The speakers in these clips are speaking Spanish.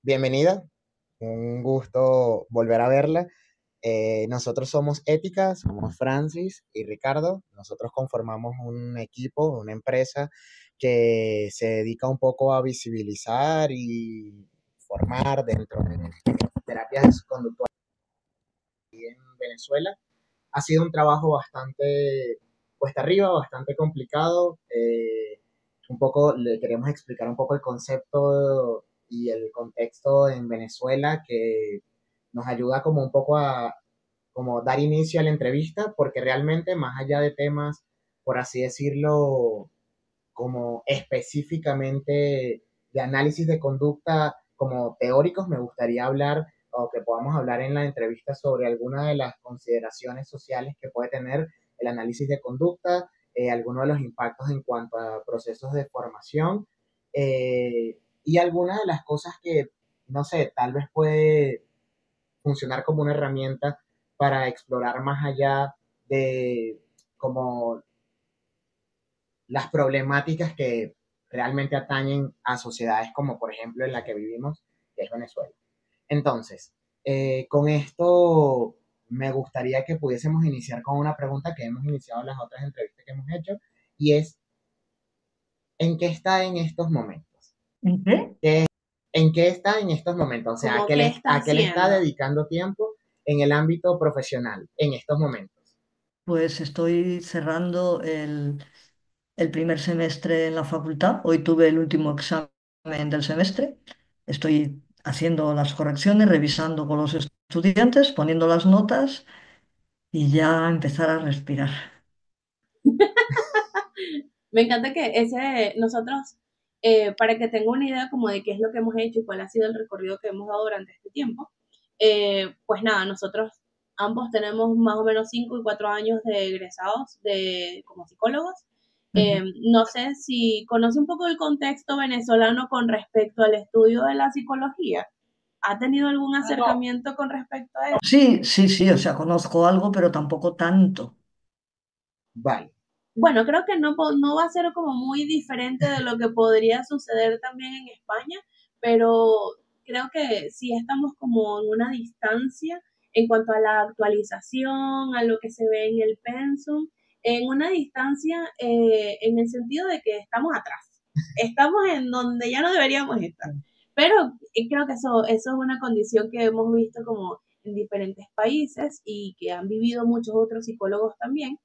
Bienvenida, un gusto volver a verla. Nosotros somos Ética, somos Francis y Ricardo. Nosotros conformamos un equipo, una empresa que se dedica un poco a visibilizar y formar dentro de terapias conductuales en Venezuela. Ha sido un trabajo bastante cuesta arriba, bastante complicado. Un poco le queremos explicar un poco el concepto y el contexto en Venezuela que nos ayuda como un poco a como dar inicio a la entrevista, porque realmente más allá de temas, por así decirlo, como específicamente de análisis de conducta como teóricos, me gustaría hablar o que podamos hablar en la entrevista sobre algunas de las consideraciones sociales que puede tener el análisis de conducta, algunos de los impactos en cuanto a procesos de formación y algunas de las cosas que, no sé, tal vez puede funcionar como una herramienta para explorar más allá de como las problemáticas que realmente atañen a sociedades como por ejemplo en la que vivimos, que es Venezuela. Entonces, con esto me gustaría que pudiésemos iniciar con una pregunta que hemos iniciado en las otras entrevistas que hemos hecho, y es, ¿en qué está en estos momentos? ¿En qué? ¿En qué está en estos momentos? O sea, ¿Cómo qué está a qué le está haciendo? dedicando tiempo en el ámbito profesional en estos momentos? Pues estoy cerrando el primer semestre en la facultad. Hoy tuve el último examen del semestre. Estoy haciendo las correcciones, revisando con los estudiantes, poniendo las notas y ya empezar a respirar. Me encanta que nosotros, para que tenga una idea como de qué es lo que hemos hecho y cuál ha sido el recorrido que hemos dado durante este tiempo, pues nada, nosotros ambos tenemos más o menos 5 y 4 años de egresados como psicólogos. Ujú. No sé si conoce un poco el contexto venezolano con respecto al estudio de la psicología. ¿Ha tenido algún acercamiento con respecto a eso? Sí, sí, sí, o sea, conozco algo, pero tampoco tanto. Vale. Bueno, creo que no va a ser como muy diferente de lo que podría suceder también en España, pero creo que sí estamos como en una distancia en cuanto a la actualización, a lo que se ve en el pensum, en una distancia en el sentido de que estamos atrás, estamos en donde ya no deberíamos estar, pero creo que eso es una condición que hemos visto como en diferentes países y que han vivido muchos otros psicólogos también.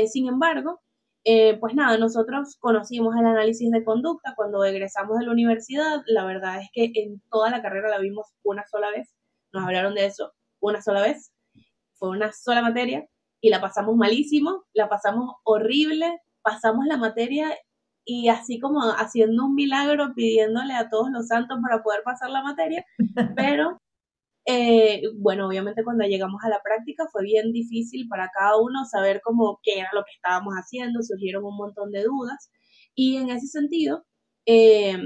Sin embargo, pues nada, nosotros conocimos el análisis de conducta cuando egresamos de la universidad. La verdad es que en toda la carrera la vimos una sola vez. Nos hablaron de eso una sola vez. Fue una sola materia y la pasamos malísimo, la pasamos horrible, pasamos la materia y así como haciendo un milagro, pidiéndole a todos los santos para poder pasar la materia, pero bueno, obviamente cuando llegamos a la práctica fue bien difícil para cada uno saber cómo qué era lo que estábamos haciendo, surgieron un montón de dudas y en ese sentido eh,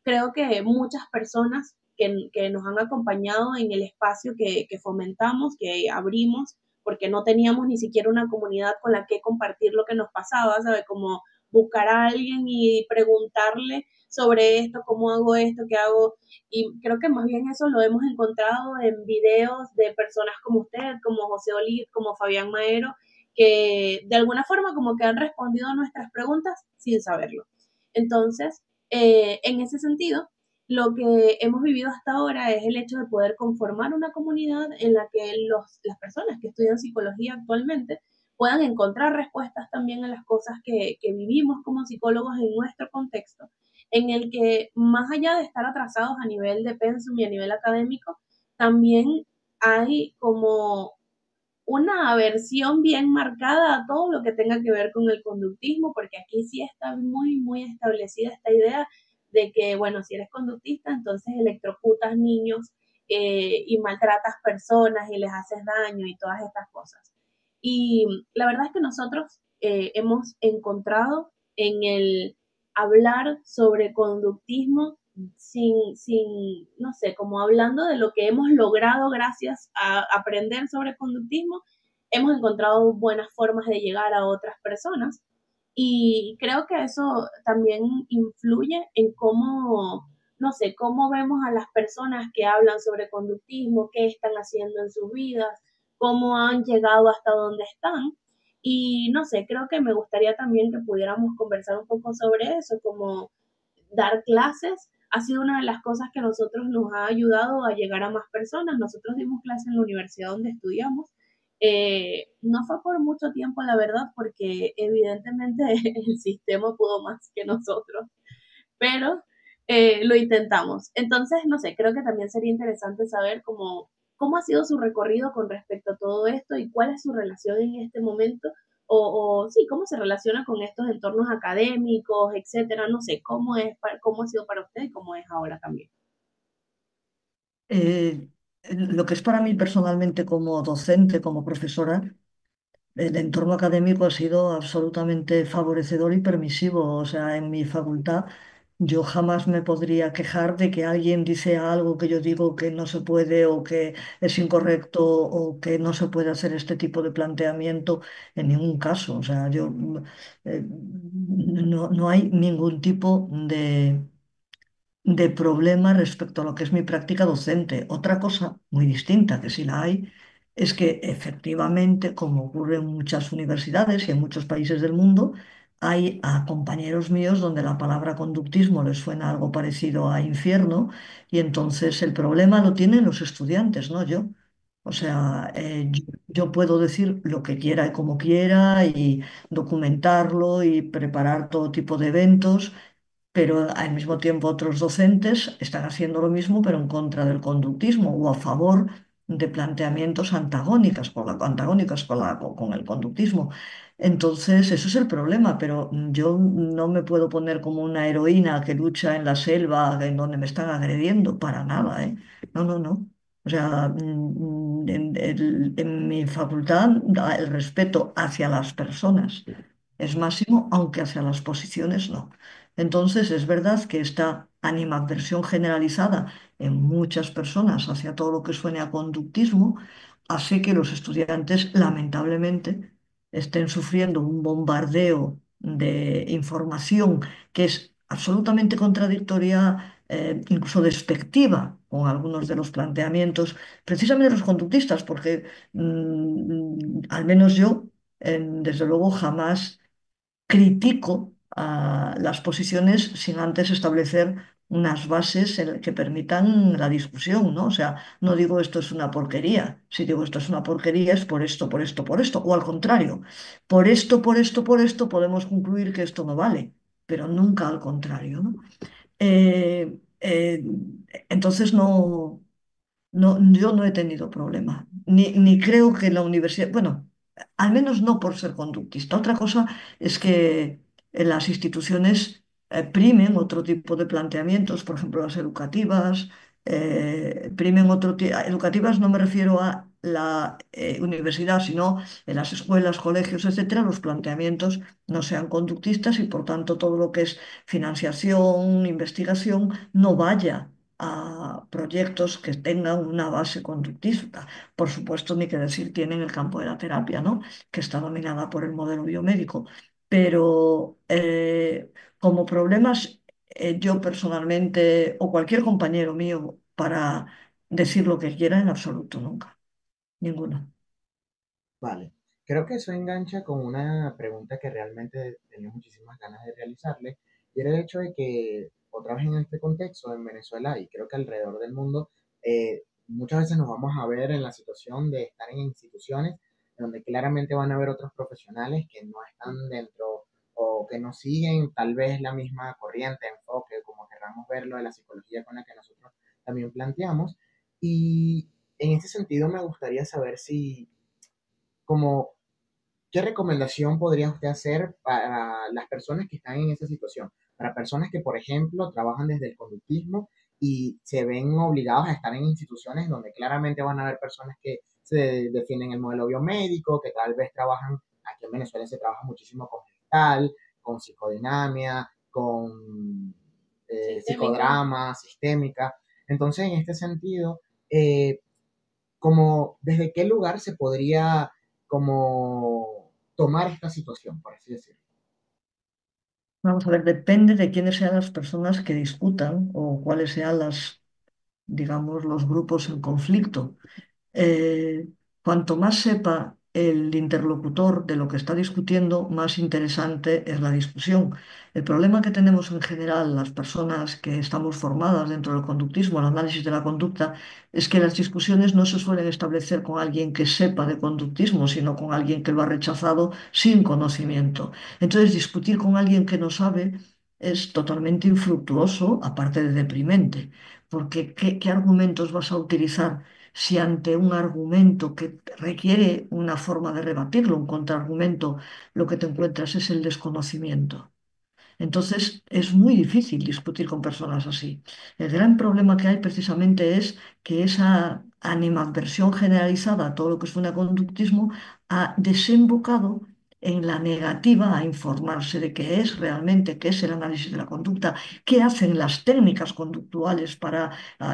creo que muchas personas que nos han acompañado en el espacio que fomentamos, que abrimos, porque no teníamos ni siquiera una comunidad con la que compartir lo que nos pasaba, ¿sabe? Como buscar a alguien y preguntarle sobre esto, cómo hago esto, qué hago, y creo que más bien eso lo hemos encontrado en videos de personas como usted, como José Olid, como Fabián Maero, que de alguna forma como que han respondido a nuestras preguntas sin saberlo. Entonces, en ese sentido, lo que hemos vivido hasta ahora es el hecho de poder conformar una comunidad en la que las personas que estudian psicología actualmente puedan encontrar respuestas también a las cosas que vivimos como psicólogos en nuestro contexto, en el que más allá de estar atrasados a nivel de pensum y a nivel académico, también hay como una aversión bien marcada a todo lo que tenga que ver con el conductismo, porque aquí sí está muy, muy establecida esta idea de que, bueno, si eres conductista, entonces electrocutas niños y maltratas personas y les haces daño y todas estas cosas. Y la verdad es que nosotros hemos encontrado en el hablar sobre conductismo no sé, como hablando de lo que hemos logrado gracias a aprender sobre conductismo, hemos encontrado buenas formas de llegar a otras personas y creo que eso también influye en cómo no sé, cómo vemos a las personas que hablan sobre conductismo, qué están haciendo en sus vidas, cómo han llegado hasta donde están. Y no sé, creo que me gustaría también que pudiéramos conversar un poco sobre eso, como dar clases ha sido una de las cosas que a nosotros nos ha ayudado a llegar a más personas. Nosotros dimos clases en la universidad donde estudiamos. No fue por mucho tiempo, la verdad, porque evidentemente el sistema pudo más que nosotros, pero lo intentamos. Entonces, no sé, creo que también sería interesante saber cómo ha sido su recorrido con respecto a todo esto y cuál es su relación en este momento, o sí, cómo se relaciona con estos entornos académicos, etcétera. No sé, cómo ha sido para usted y cómo es ahora también. Eh, lo que es para mí personalmente como docente, como profesora, el entorno académico ha sido absolutamente favorecedor y permisivo. O sea, en mi facultad yo jamás me podría quejar de que alguien dice algo que yo digo que no se puede o que es incorrecto o que no se puede hacer este tipo de planteamiento en ningún caso. O sea, no hay ningún tipo de problema respecto a lo que es mi práctica docente. Otra cosa muy distinta, que sí la hay, es que efectivamente, como ocurre en muchas universidades y en muchos países del mundo, hay a compañeros míos donde la palabra conductismo les suena algo parecido a infierno y entonces el problema lo tienen los estudiantes, no yo. O sea, yo puedo decir lo que quiera y como quiera y documentarlo y preparar todo tipo de eventos, pero al mismo tiempo otros docentes están haciendo lo mismo, pero en contra del conductismo o a favor de planteamientos antagónicos con el conductismo. Entonces, eso es el problema, pero yo no me puedo poner como una heroína que lucha en la selva en donde me están agrediendo, para nada, ¿eh? No, no, no. O sea, en mi facultad el respeto hacia las personas es máximo, aunque hacia las posiciones no. Entonces, es verdad que esta animadversión generalizada en muchas personas hacia todo lo que suene a conductismo hace que los estudiantes, lamentablemente, estén sufriendo un bombardeo de información que es absolutamente contradictoria, incluso despectiva con algunos de los planteamientos, precisamente de los conductistas, porque al menos yo, desde luego, jamás critico las posiciones sin antes establecer unas bases que permitan la discusión, ¿no? O sea, no digo esto es una porquería, si digo esto es una porquería es por esto, por esto, por esto, o al contrario, por esto, por esto, por esto podemos concluir que esto no vale, pero nunca al contrario, ¿no? Entonces no, yo no he tenido problema, ni creo que la universidad, bueno, al menos no por ser conductista. Otra cosa es que en las instituciones primen otro tipo de planteamientos, por ejemplo, las educativas, primen otro tipo, educativas no me refiero a la universidad, sino en las escuelas, colegios, etcétera, los planteamientos no sean conductistas y por tanto todo lo que es financiación, investigación, no vaya a proyectos que tengan una base conductista. Por supuesto, ni que decir tienen el campo de la terapia, ¿no? Que está dominada por el modelo biomédico. Pero como problemas, yo personalmente o cualquier compañero mío para decir lo que quiera, en absoluto, nunca. Ninguno. Vale, creo que eso engancha con una pregunta que realmente tenía muchísimas ganas de realizarle, y era el hecho de que, otra vez en este contexto, en Venezuela y creo que alrededor del mundo, muchas veces nos vamos a ver en la situación de estar en instituciones donde claramente van a haber otros profesionales que no están dentro o que no siguen tal vez la misma corriente, enfoque, como querramos verlo, de la psicología con la que nosotros también planteamos. Y en ese sentido me gustaría saber si como, ¿qué recomendación podría usted hacer para las personas que están en esa situación? Para personas que, por ejemplo, trabajan desde el conductismo y se ven obligados a estar en instituciones donde claramente van a haber personas que se definen el modelo biomédico, que tal vez trabajan, aquí en Venezuela se trabaja muchísimo con gestal, con psicodinamia, con Sistémica. psicodrama, sistémica. Entonces, en este sentido, eh, como desde qué lugar se podría como tomar esta situación, por así decirlo. Vamos a ver, depende de quiénes sean las personas que discutan o cuáles sean digamos, los grupos en conflicto. eh, Cuanto más sepa el interlocutor de lo que está discutiendo, más interesante es la discusión. El problema que tenemos en general las personas que estamos formadas dentro del conductismo, el análisis de la conducta, es que las discusiones no se suelen establecer con alguien que sepa de conductismo, sino con alguien que lo ha rechazado sin conocimiento. Entonces, discutir con alguien que no sabe es totalmente infructuoso, aparte de deprimente, porque ¿qué argumentos vas a utilizar si ante un argumento que requiere una forma de rebatirlo, un contraargumento, lo que te encuentras es el desconocimiento? Entonces es muy difícil discutir con personas así. El gran problema que hay precisamente es que esa animadversión generalizada a todo lo que suena a conductismo ha desembocado en la negativa a informarse de qué es realmente, qué es el análisis de la conducta, qué hacen las técnicas conductuales para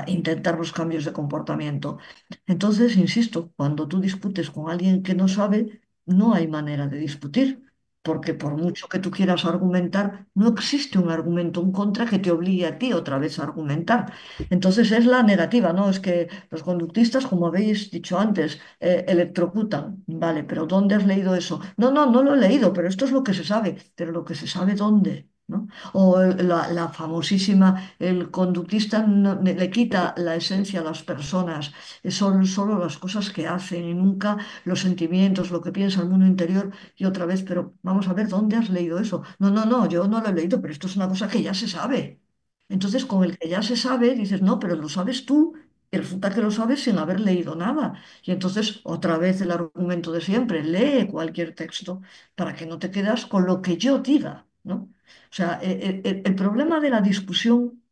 intentar los cambios de comportamiento. Entonces, insisto, cuando tú discutes con alguien que no sabe, no hay manera de discutir, porque por mucho que tú quieras argumentar, no existe un argumento en contra que te obligue a ti otra vez a argumentar. Entonces es la negativa, ¿no? Es que los conductistas, como habéis dicho antes, electrocutan. Vale, pero ¿dónde has leído eso? No, no, no lo he leído, pero esto es lo que se sabe. Pero lo que se sabe, ¿dónde? ¿No? O la famosísima, el conductista le quita la esencia a las personas, son solo las cosas que hacen y nunca los sentimientos, lo que piensa el mundo interior. Y otra vez, pero vamos a ver, ¿dónde has leído eso? No, no, no, yo no lo he leído, pero esto es una cosa que ya se sabe. Entonces, con el que ya se sabe, dices, no, pero lo sabes tú, y resulta que lo sabes sin haber leído nada. Y entonces, otra vez el argumento de siempre, lee cualquier texto para que no te quedas con lo que yo diga, ¿no? O sea, el problema de la discusión,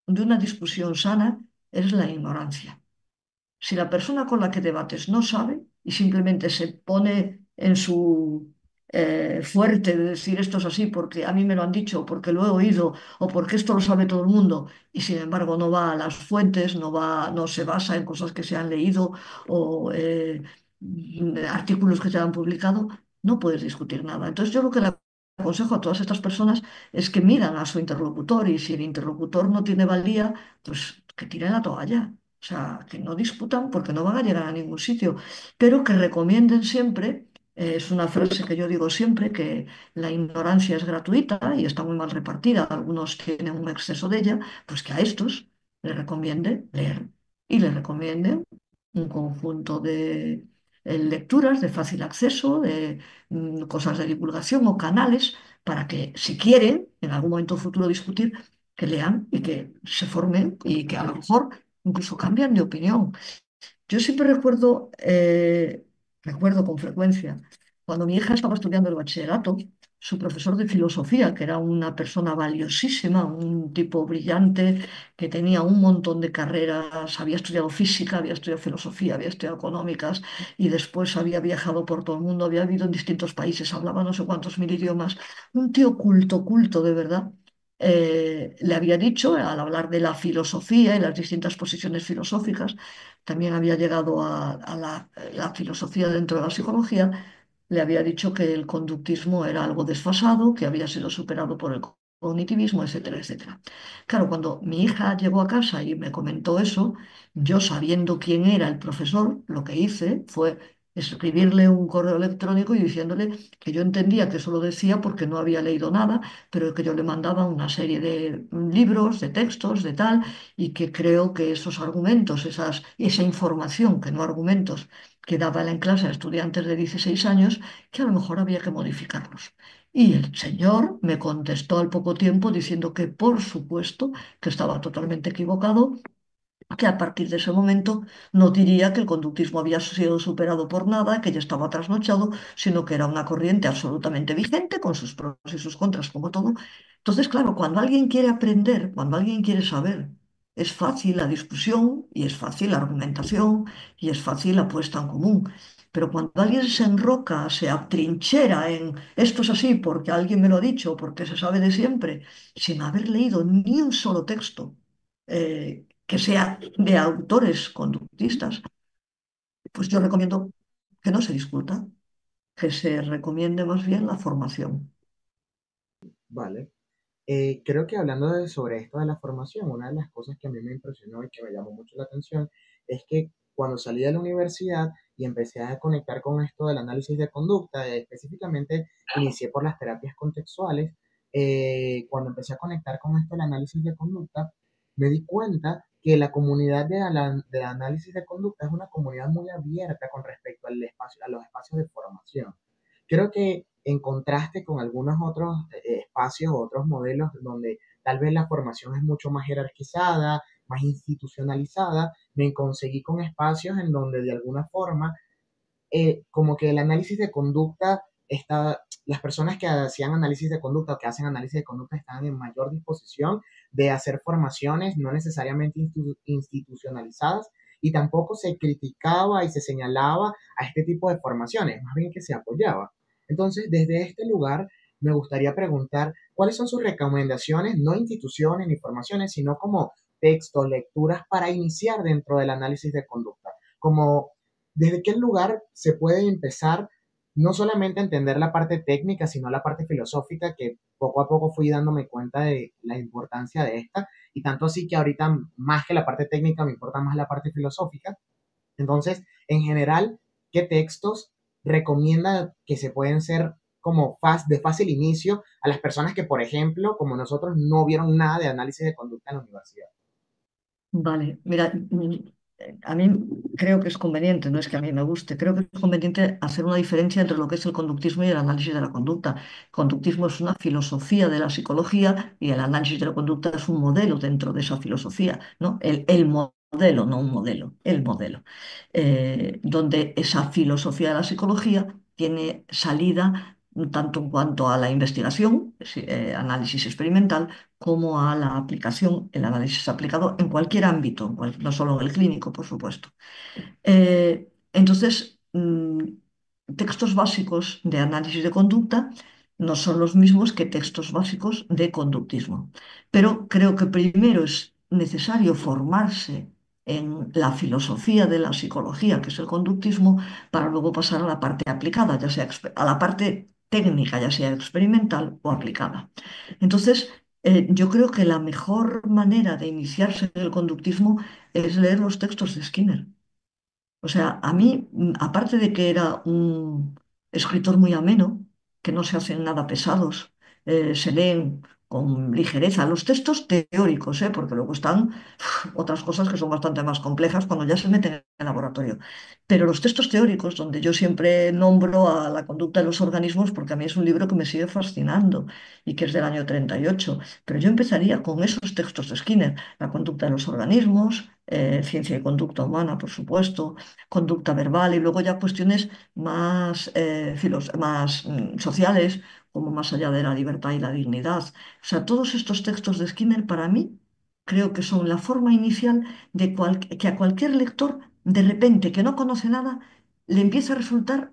de una discusión sana, es la ignorancia. Si la persona con la que debates no sabe y simplemente se pone en su fuerte de decir esto es así porque a mí me lo han dicho, o porque lo he oído, o porque esto lo sabe todo el mundo, y sin embargo no va a las fuentes, no se basa en cosas que se han leído o artículos que se han publicado, no puedes discutir nada. Entonces yo lo que le aconsejo a todas estas personas es que miran a su interlocutor, y si el interlocutor no tiene valía, pues que tiren la toalla. O sea, que no discutan porque no van a llegar a ningún sitio, pero que recomienden siempre, es una frase que yo digo siempre, que la ignorancia es gratuita y está muy mal repartida, algunos tienen un exceso de ella, pues que a estos les recomiende leer y les recomiende un conjunto de lecturas de fácil acceso, de cosas de divulgación o canales, para que si quieren en algún momento futuro discutir, que lean y que se formen y que a lo mejor incluso cambian de opinión. Yo siempre recuerdo con frecuencia, cuando mi hija estaba estudiando el bachillerato, su profesor de filosofía, que era una persona valiosísima, un tipo brillante, que tenía un montón de carreras, había estudiado física, había estudiado filosofía, había estudiado económicas y después había viajado por todo el mundo, había vivido en distintos países, hablaba no sé cuántos mil idiomas, un tío culto, culto de verdad. Le había dicho, al hablar de la filosofía y las distintas posiciones filosóficas, también había llegado a la filosofía dentro de la psicología, le había dicho que el conductismo era algo desfasado, que había sido superado por el cognitivismo, etcétera, etcétera. Claro, cuando mi hija llegó a casa y me comentó eso, yo sabiendo quién era el profesor, lo que hice fue escribirle un correo electrónico y diciéndole que yo entendía que eso lo decía porque no había leído nada, pero que yo le mandaba una serie de libros, de textos, de tal, y que creo que esos argumentos, esa información, que no argumentos, que daba él en clase a estudiantes de 16 años, que a lo mejor había que modificarlos. Y el señor me contestó al poco tiempo diciendo que por supuesto que estaba totalmente equivocado, que a partir de ese momento no diría que el conductismo había sido superado por nada, que ya estaba trasnochado, sino que era una corriente absolutamente vigente con sus pros y sus contras, como todo. Entonces, claro, cuando alguien quiere aprender, cuando alguien quiere saber, es fácil la discusión y es fácil la argumentación y es fácil la puesta en común. Pero cuando alguien se enroca, se atrinchera en esto es así porque alguien me lo ha dicho, porque se sabe de siempre, sin haber leído ni un solo texto, que sea de autores conductistas, pues yo recomiendo que no se discuta, que se recomiende más bien la formación. Vale. Creo que hablando sobre esto de la formación, una de las cosas que a mí me impresionó y que me llamó mucho la atención es que cuando salí de la universidad y empecé a conectar con esto del análisis de conducta, específicamente inicié por las terapias contextuales. Cuando empecé a conectar con esto del análisis de conducta, me di cuenta que la comunidad de análisis de conducta es una comunidad muy abierta con respecto al espacio, a los espacios de formación. Creo que en contraste con algunos otros espacios o otros modelos donde tal vez la formación es mucho más jerarquizada, más institucionalizada, me conseguí con espacios en donde de alguna forma como que el análisis de conducta está, las personas que hacían análisis de conducta o que hacen análisis de conducta están en mayor disposición de hacer formaciones no necesariamente institucionalizadas y tampoco se criticaba y se señalaba a este tipo de formaciones, más bien que se apoyaba. Entonces, desde este lugar, me gustaría preguntar cuáles son sus recomendaciones, no instituciones ni formaciones, sino como textos, lecturas para iniciar dentro del análisis de conducta, como desde qué lugar se puede empezar no solamente a entender la parte técnica, sino la parte filosófica, que poco a poco fui dándome cuenta de la importancia de esta, y tanto así que ahorita más que la parte técnica me importa más la parte filosófica. Entonces, en general, ¿qué textos recomienda que se pueden ser como de fácil inicio a las personas que, por ejemplo, como nosotros, no vieron nada de análisis de conducta en la universidad? Vale, mira, a mí creo que es conveniente, no es que a mí me guste, creo que es conveniente hacer una diferencia entre lo que es el conductismo y el análisis de la conducta. Conductismo es una filosofía de la psicología y el análisis de la conducta es un modelo dentro de esa filosofía, ¿no? El modelo, no un modelo, el modelo, donde esa filosofía de la psicología tiene salida tanto en cuanto a la investigación, análisis experimental, como a la aplicación, el análisis aplicado en cualquier ámbito, no solo en el clínico, por supuesto. Entonces, textos básicos de análisis de conducta no son los mismos que textos básicos de conductismo. Pero creo que primero es necesario formarse en la filosofía de la psicología, que es el conductismo, para luego pasar a la parte aplicada, ya sea a la parte técnica, ya sea experimental o aplicada. Entonces, yo creo que la mejor manera de iniciarse en el conductismo es leer los textos de Skinner. O sea, a mí, aparte de que era un escritor muy ameno, que no se hacen nada pesados, se leen con ligereza los textos teóricos, porque luego están otras cosas que son bastante más complejas cuando ya se meten en el laboratorio. Pero los textos teóricos, donde yo siempre nombro a la conducta de los organismos, porque a mí es un libro que me sigue fascinando y que es del año 38, pero yo empezaría con esos textos de Skinner, la conducta de los organismos, ciencia y conducta humana, por supuesto, conducta verbal y luego ya cuestiones más, sociales, como más allá de la libertad y la dignidad. O sea, todos estos textos de Skinner para mí creo que son la forma inicial de que a cualquier lector, de repente, que no conoce nada, le empieza a resultar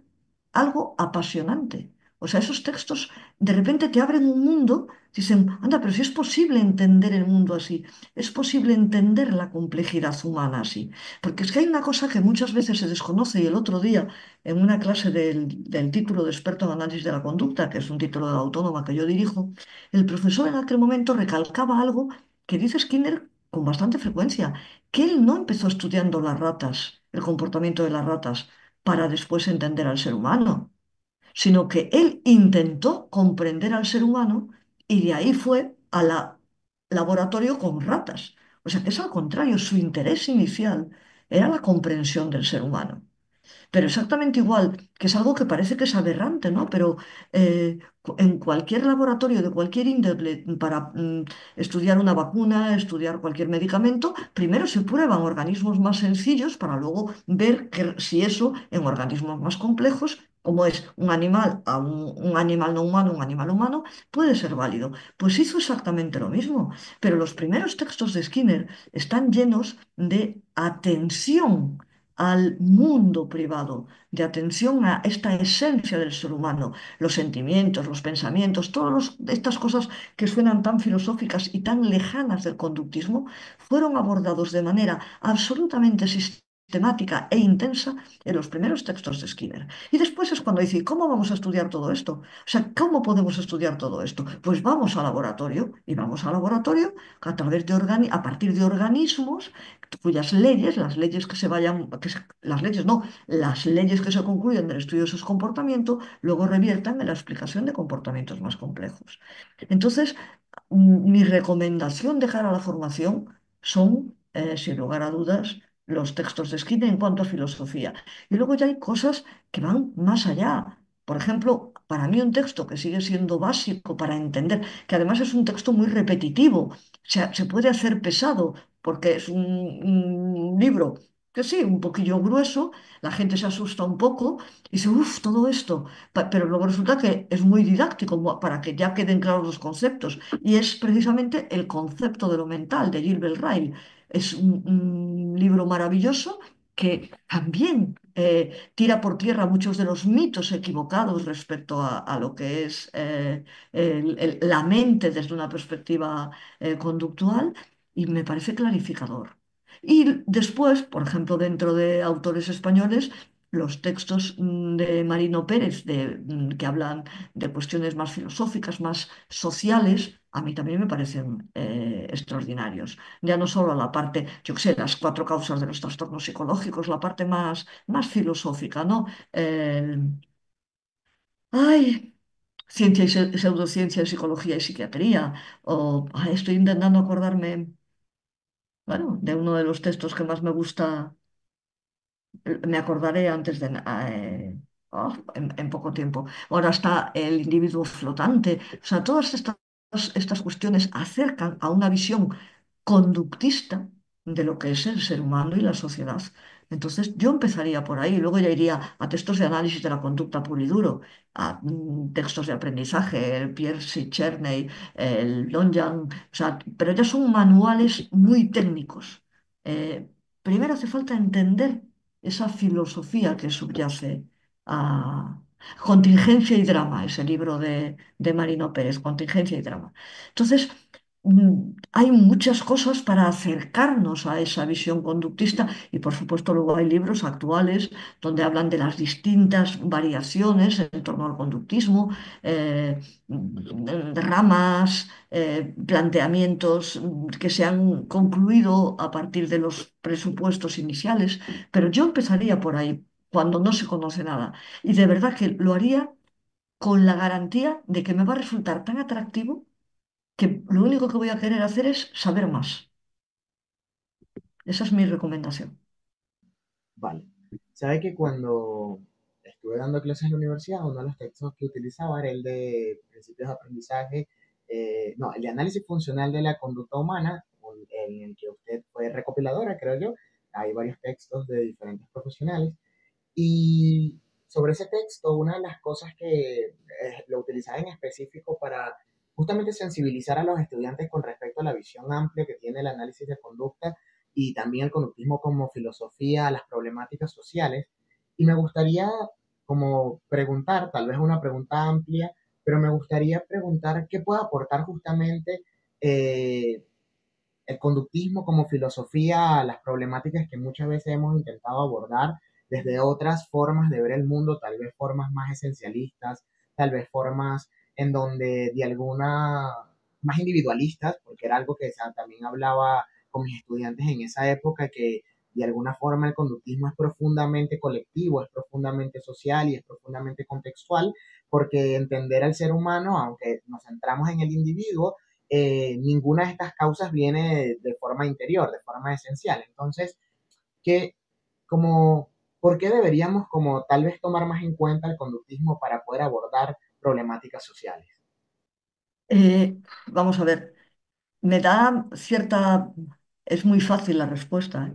algo apasionante. O sea, esos textos de repente te abren un mundo, dicen, anda, pero si es posible entender el mundo así, es posible entender la complejidad humana así. Porque es que hay una cosa que muchas veces se desconoce y el otro día, en una clase del título de experto en análisis de la conducta, que es un título de la autónoma que yo dirijo, el profesor en aquel momento recalcaba algo que dice Skinner con bastante frecuencia, que él no empezó estudiando las ratas, el comportamiento de las ratas, para después entender al ser humano, sino que él intentó comprender al ser humano y de ahí fue al laboratorio con ratas. O sea que es al contrario, su interés inicial era la comprensión del ser humano. Pero exactamente igual, que es algo que parece que es aberrante, ¿no? Pero en cualquier laboratorio de cualquier índole para estudiar una vacuna, estudiar cualquier medicamento, primero se prueban organismos más sencillos para luego ver si eso en organismos más complejos, como es un animal un animal no humano, un animal humano, puede ser válido. Pues hizo exactamente lo mismo. Pero los primeros textos de Skinner están llenos de atención al mundo privado, de atención a esta esencia del ser humano, los sentimientos, los pensamientos, todas estas cosas que suenan tan filosóficas y tan lejanas del conductismo, fueron abordados de manera absolutamente sistemática sistemática e intensa en los primeros textos de Skinner. Y después es cuando dice, ¿cómo vamos a estudiar todo esto? O sea, ¿cómo podemos estudiar todo esto? Pues vamos al laboratorio y vamos al laboratorio a partir de organismos cuyas leyes, las leyes que se vayan, las leyes no, las leyes que se concluyen del estudio de sus comportamientos, luego reviertan en la explicación de comportamientos más complejos. Entonces, mi recomendación de cara a la formación son, sin lugar a dudas, los textos de Skinner en cuanto a filosofía. Y luego ya hay cosas que van más allá. Por ejemplo, para mí un texto que sigue siendo básico para entender, que además es un texto muy repetitivo, se puede hacer pesado porque es un libro que sí, un poquillo grueso, la gente se asusta un poco y dice, uff, todo esto, pero luego resulta que es muy didáctico para que ya queden claros los conceptos. Y es precisamente el concepto de lo mental de Gilbert Ryle. Es un libro maravilloso que también tira por tierra muchos de los mitos equivocados respecto a lo que es la mente desde una perspectiva conductual y me parece clarificador. Y después, por ejemplo, dentro de autores españoles, los textos de Marino Pérez, que hablan de cuestiones más filosóficas, más sociales, a mí también me parecen extraordinarios. Ya no solo la parte, yo qué sé, las cuatro causas de los trastornos psicológicos, la parte más filosófica, ¿no? Ay, ciencia y pseudociencia, psicología y psiquiatría. Estoy intentando acordarme, bueno, de uno de los textos que más me gusta me acordaré antes de... en poco tiempo. Ahora está el individuo flotante. O sea, todas estas cuestiones acercan a una visión conductista de lo que es el ser humano y la sociedad. Entonces, yo empezaría por ahí, luego ya iría a textos de análisis de la conducta puro y duro, a textos de aprendizaje, el Peirce y Czerney, el Donjan, o sea, pero ya son manuales muy técnicos. Primero hace falta entender esa filosofía que subyace a Contingencia y Drama, ese libro de Marino Pérez, Contingencia y Drama. Entonces, hay muchas cosas para acercarnos a esa visión conductista y, por supuesto, luego hay libros actuales donde hablan de las distintas variaciones en torno al conductismo, ramas, planteamientos que se han concluido a partir de los presupuestos iniciales, pero yo empezaría por ahí, cuando no se conoce nada. Y de verdad que lo haría con la garantía de que me va a resultar tan atractivo que lo único que voy a querer hacer es saber más. Esa es mi recomendación. Vale. Sabe que cuando estuve dando clases en la universidad, uno de los textos que utilizaba era el de principios de aprendizaje, no, el de análisis funcional de la conducta humana, en el que usted fue recopiladora, creo yo. Hay varios textos de diferentes profesionales. Y sobre ese texto, una de las cosas que lo utilizaba en específico para justamente sensibilizar a los estudiantes con respecto a la visión amplia que tiene el análisis de conducta y también el conductismo como filosofía a las problemáticas sociales. Y me gustaría como preguntar, tal vez una pregunta amplia, pero me gustaría preguntar qué puede aportar justamente eh, el conductismo como filosofía a las problemáticas que muchas veces hemos intentado abordar desde otras formas de ver el mundo, tal vez formas más esencialistas, tal vez formas en donde de alguna más individualistas, porque era algo que también hablaba con mis estudiantes en esa época, que de alguna forma el conductismo es profundamente colectivo, es profundamente social y es profundamente contextual, porque entender al ser humano, aunque nos centramos en el individuo, ninguna de estas causas viene de forma interior, de forma esencial. Entonces, ¿qué, como, ¿por qué deberíamos como tal vez tomar más en cuenta el conductismo para poder abordar problemáticas sociales? Vamos a ver, me da cierta... Es muy fácil la respuesta,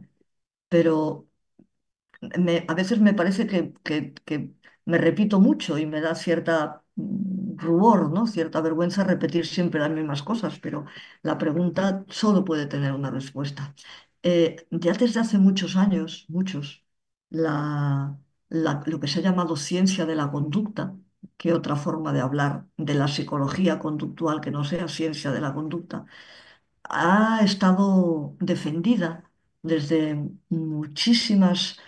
pero a veces me parece que me repito mucho y me da cierta rubor, ¿no? Cierta vergüenza repetir siempre las mismas cosas, pero la pregunta solo puede tener una respuesta. Ya desde hace muchos años, muchos, lo que se ha llamado ciencia de la conducta, que otra forma de hablar de la psicología conductual que no sea ciencia de la conducta, ha estado defendida desde muchísimas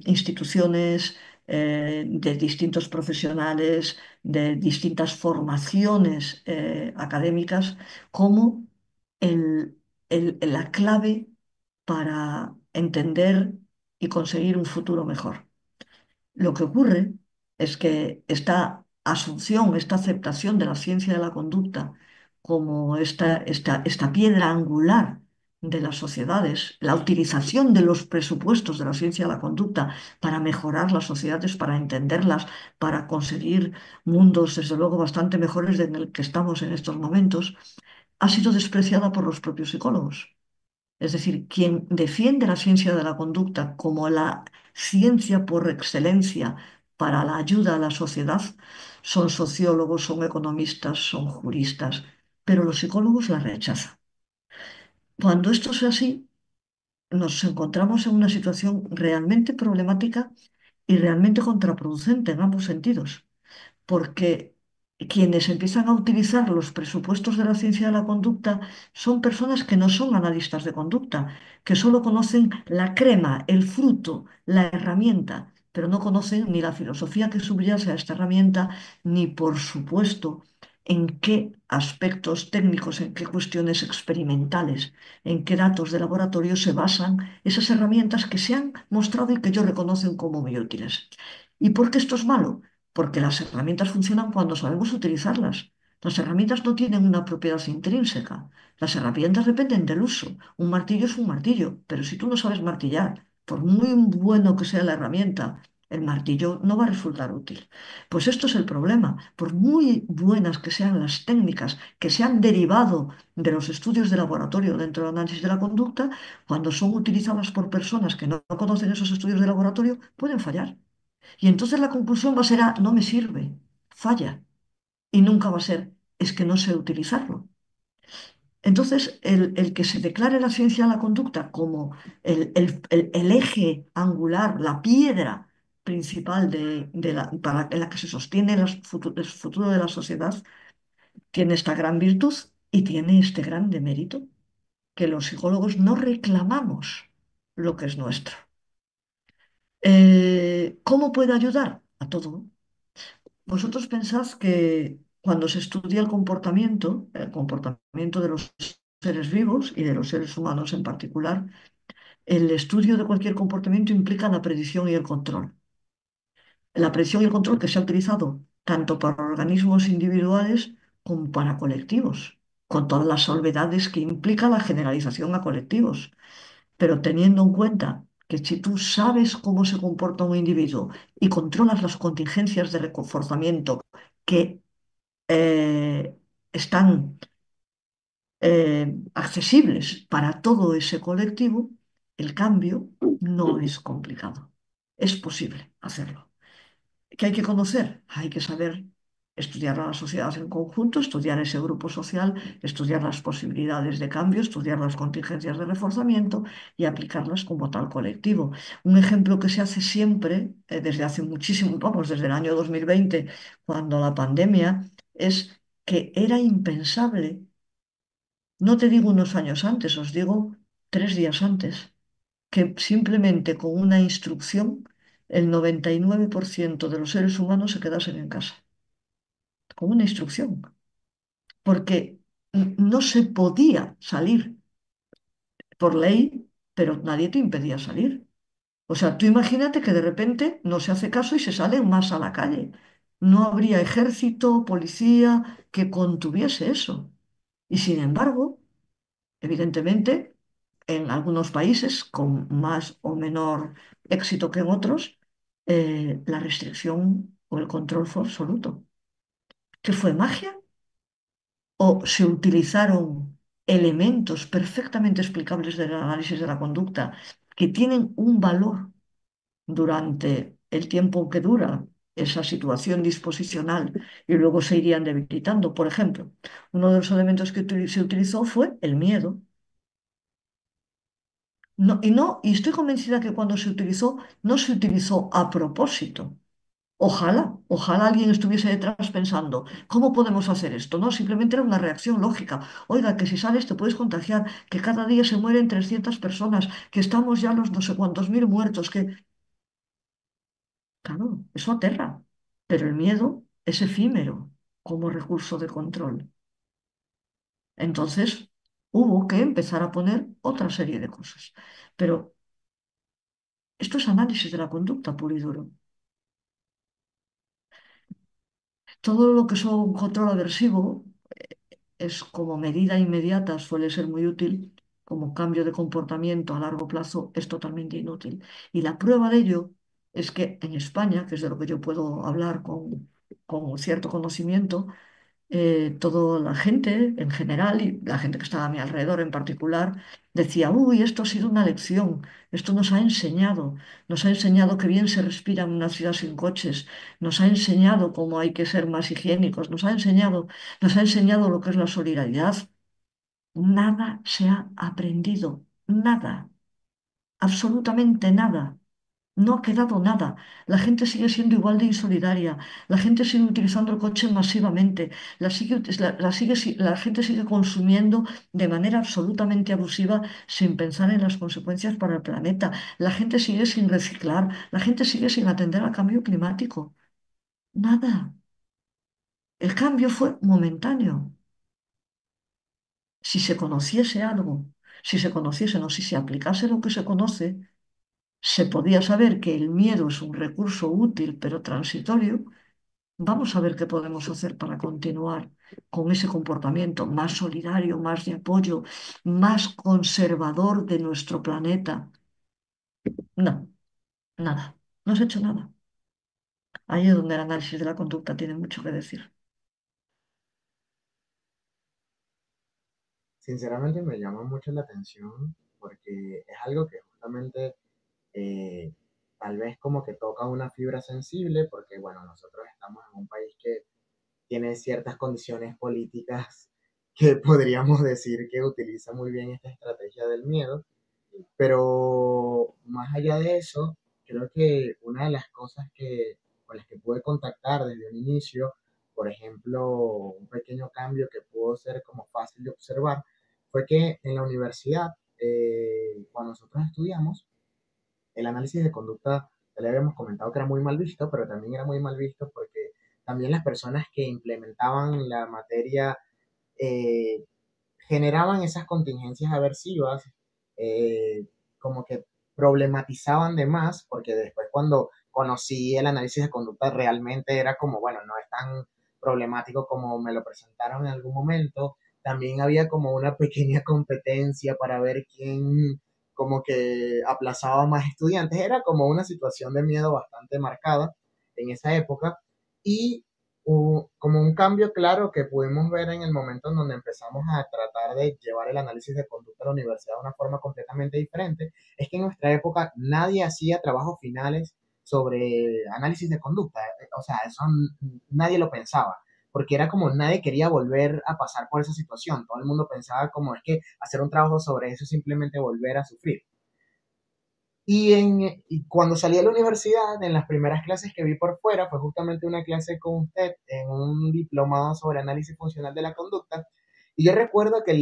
instituciones, de distintos profesionales, de distintas formaciones académicas, como la clave para entender y conseguir un futuro mejor. Lo que ocurre es que esta asunción, esta aceptación de la ciencia de la conducta como esta piedra angular de las sociedades, la utilización de los presupuestos de la ciencia de la conducta para mejorar las sociedades, para entenderlas, para conseguir mundos, desde luego, bastante mejores de el que estamos en estos momentos, ha sido despreciada por los propios psicólogos. Es decir, quien defiende la ciencia de la conducta como la ciencia por excelencia para la ayuda a la sociedad son sociólogos, son economistas, son juristas, pero los psicólogos la rechazan. Cuando esto es así, nos encontramos en una situación realmente problemática y realmente contraproducente en ambos sentidos, porque quienes empiezan a utilizar los presupuestos de la ciencia de la conducta son personas que no son analistas de conducta, que solo conocen la crema, el fruto, la herramienta, pero no conocen ni la filosofía que subyace a esta herramienta, ni, por supuesto, en qué aspectos técnicos, en qué cuestiones experimentales, en qué datos de laboratorio se basan esas herramientas que se han mostrado y que ellos reconocen como muy útiles. ¿Y por qué esto es malo? Porque las herramientas funcionan cuando sabemos utilizarlas. Las herramientas no tienen una propiedad intrínseca. Las herramientas dependen del uso. Un martillo es un martillo, pero si tú no sabes martillar, por muy bueno que sea la herramienta, el martillo no va a resultar útil. Pues esto es el problema. Por muy buenas que sean las técnicas que se han derivado de los estudios de laboratorio dentro del análisis de la conducta, cuando son utilizadas por personas que no conocen esos estudios de laboratorio, pueden fallar. Y entonces la conclusión va a ser, no me sirve, falla. Y nunca va a ser, es que no sé utilizarlo. Entonces, el que se declare la ciencia de la conducta como el eje angular, la piedra principal en la que se sostiene el futuro de la sociedad, tiene esta gran virtud y tiene este gran demérito, que los psicólogos no reclamamos lo que es nuestro. ¿Cómo puede ayudar? A todo. Vosotros pensad que cuando se estudia el comportamiento de los seres vivos y de los seres humanos en particular, el estudio de cualquier comportamiento implica la predicción y el control. La predicción y el control que se ha utilizado tanto para organismos individuales como para colectivos, con todas las solvedades que implica la generalización a colectivos. Pero teniendo en cuenta que si tú sabes cómo se comporta un individuo y controlas las contingencias de reforzamiento que están accesibles para todo ese colectivo, el cambio no es complicado. Es posible hacerlo. ¿Qué hay que conocer? Hay que saber estudiar a la sociedad en conjunto, estudiar ese grupo social, estudiar las posibilidades de cambio, estudiar las contingencias de reforzamiento y aplicarlas como tal colectivo. Un ejemplo que se hace siempre, desde hace muchísimo, vamos, desde el año 2020, cuando la pandemia, es que era impensable, no te digo unos años antes, os digo 3 días antes, que simplemente con una instrucción el 99% de los seres humanos se quedasen en casa, con una instrucción, porque no se podía salir por ley, pero nadie te impedía salir. O sea, tú imagínate que de repente no se hace caso y se sale más a la calle. No habría ejército, policía que contuviese eso. Y sin embargo, evidentemente, en algunos países, con más o menor éxito que en otros, la restricción o el control fue absoluto. ¿Qué fue magia? ¿O se utilizaron elementos perfectamente explicables del análisis de la conducta que tienen un valor durante el tiempo que dura esa situación disposicional y luego se irían debilitando? Por ejemplo, uno de los elementos que se utilizó fue el miedo. No, y estoy convencida que cuando se utilizó, no se utilizó a propósito. Ojalá alguien estuviese detrás pensando, ¿cómo podemos hacer esto? No, simplemente era una reacción lógica. Oiga, que si sales te puedes contagiar, que cada día se mueren 300 personas, que estamos ya los no sé cuántos mil muertos, que... Claro, eso aterra, pero el miedo es efímero como recurso de control. Entonces, hubo que empezar a poner otra serie de cosas. Pero esto es análisis de la conducta puro y duro. Todo lo que son control aversivo es como medida inmediata, suele ser muy útil, como cambio de comportamiento a largo plazo es totalmente inútil. Y la prueba de ello es que en España, que es de lo que yo puedo hablar con cierto conocimiento, toda la gente en general y la gente que estaba a mi alrededor en particular decía, uy, esto ha sido una lección, esto nos ha enseñado que bien se respira en una ciudad sin coches, nos ha enseñado cómo hay que ser más higiénicos, nos ha enseñado lo que es la solidaridad. Nada se ha aprendido, nada, absolutamente nada. No ha quedado nada. La gente sigue siendo igual de insolidaria. La gente sigue utilizando el coche masivamente. La gente sigue consumiendo de manera absolutamente abusiva sin pensar en las consecuencias para el planeta. La gente sigue sin reciclar. La gente sigue sin atender al cambio climático. Nada. El cambio fue momentáneo. Si se conociese algo, si se conociese, no, si se aplicase lo que se conoce, se podía saber que el miedo es un recurso útil pero transitorio. Vamos a ver qué podemos hacer para continuar con ese comportamiento más solidario, más de apoyo, más conservador de nuestro planeta. No, nada, no has hecho nada. Ahí es donde el análisis de la conducta tiene mucho que decir. Sinceramente me llama mucho la atención porque es algo que justamente eh, tal vez como que toca una fibra sensible porque bueno, nosotros estamos en un país que tiene ciertas condiciones políticas que podríamos decir que utiliza muy bien esta estrategia del miedo, pero más allá de eso, creo que una de las cosas con las que pude contactar desde un inicio, por ejemplo, un pequeño cambio que pudo ser como fácil de observar, fue que en la universidad, cuando nosotros estudiamos, el análisis de conducta, ya le habíamos comentado que era muy mal visto, pero también era muy mal visto porque también las personas que implementaban la materia eh, generaban esas contingencias aversivas, eh, como que problematizaban de más, porque después cuando conocí el análisis de conducta realmente era como, bueno, no es tan problemático como me lo presentaron en algún momento. También había como una pequeña competencia para ver quién como que aplazaba más estudiantes. Era como una situación de miedo bastante marcada en esa época. Y como un cambio claro que pudimos ver en el momento en donde empezamos a tratar de llevar el análisis de conducta a la universidad de una forma completamente diferente, es que en nuestra época nadie hacía trabajos finales sobre análisis de conducta. O sea, eso nadie lo pensaba, porque era como nadie quería volver a pasar por esa situación. Todo el mundo pensaba como es que hacer un trabajo sobre eso es simplemente volver a sufrir. Y cuando salí de la universidad, en las primeras clases que vi por fuera, fue justamente una clase con usted en un diplomado sobre análisis funcional de la conducta. Y yo recuerdo que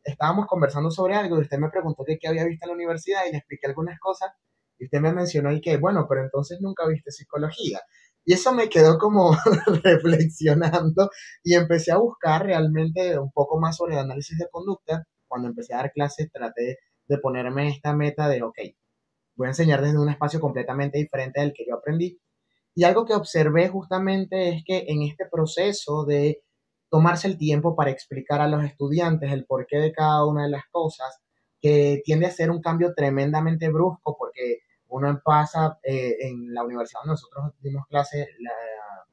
estábamos conversando sobre algo y usted me preguntó qué había visto en la universidad y le expliqué algunas cosas. Y usted me mencionó y que, bueno, pero entonces nunca viste psicología. Y eso me quedó como reflexionando y empecé a buscar realmente un poco más sobre el análisis de conducta. Cuando empecé a dar clases, traté de ponerme esta meta de, ok, voy a enseñar desde un espacio completamente diferente del que yo aprendí. Y algo que observé justamente es que en este proceso de tomarse el tiempo para explicar a los estudiantes el porqué de cada una de las cosas, que tiende a ser un cambio tremendamente brusco porque uno pasa en la universidad donde nosotros dimos clase, la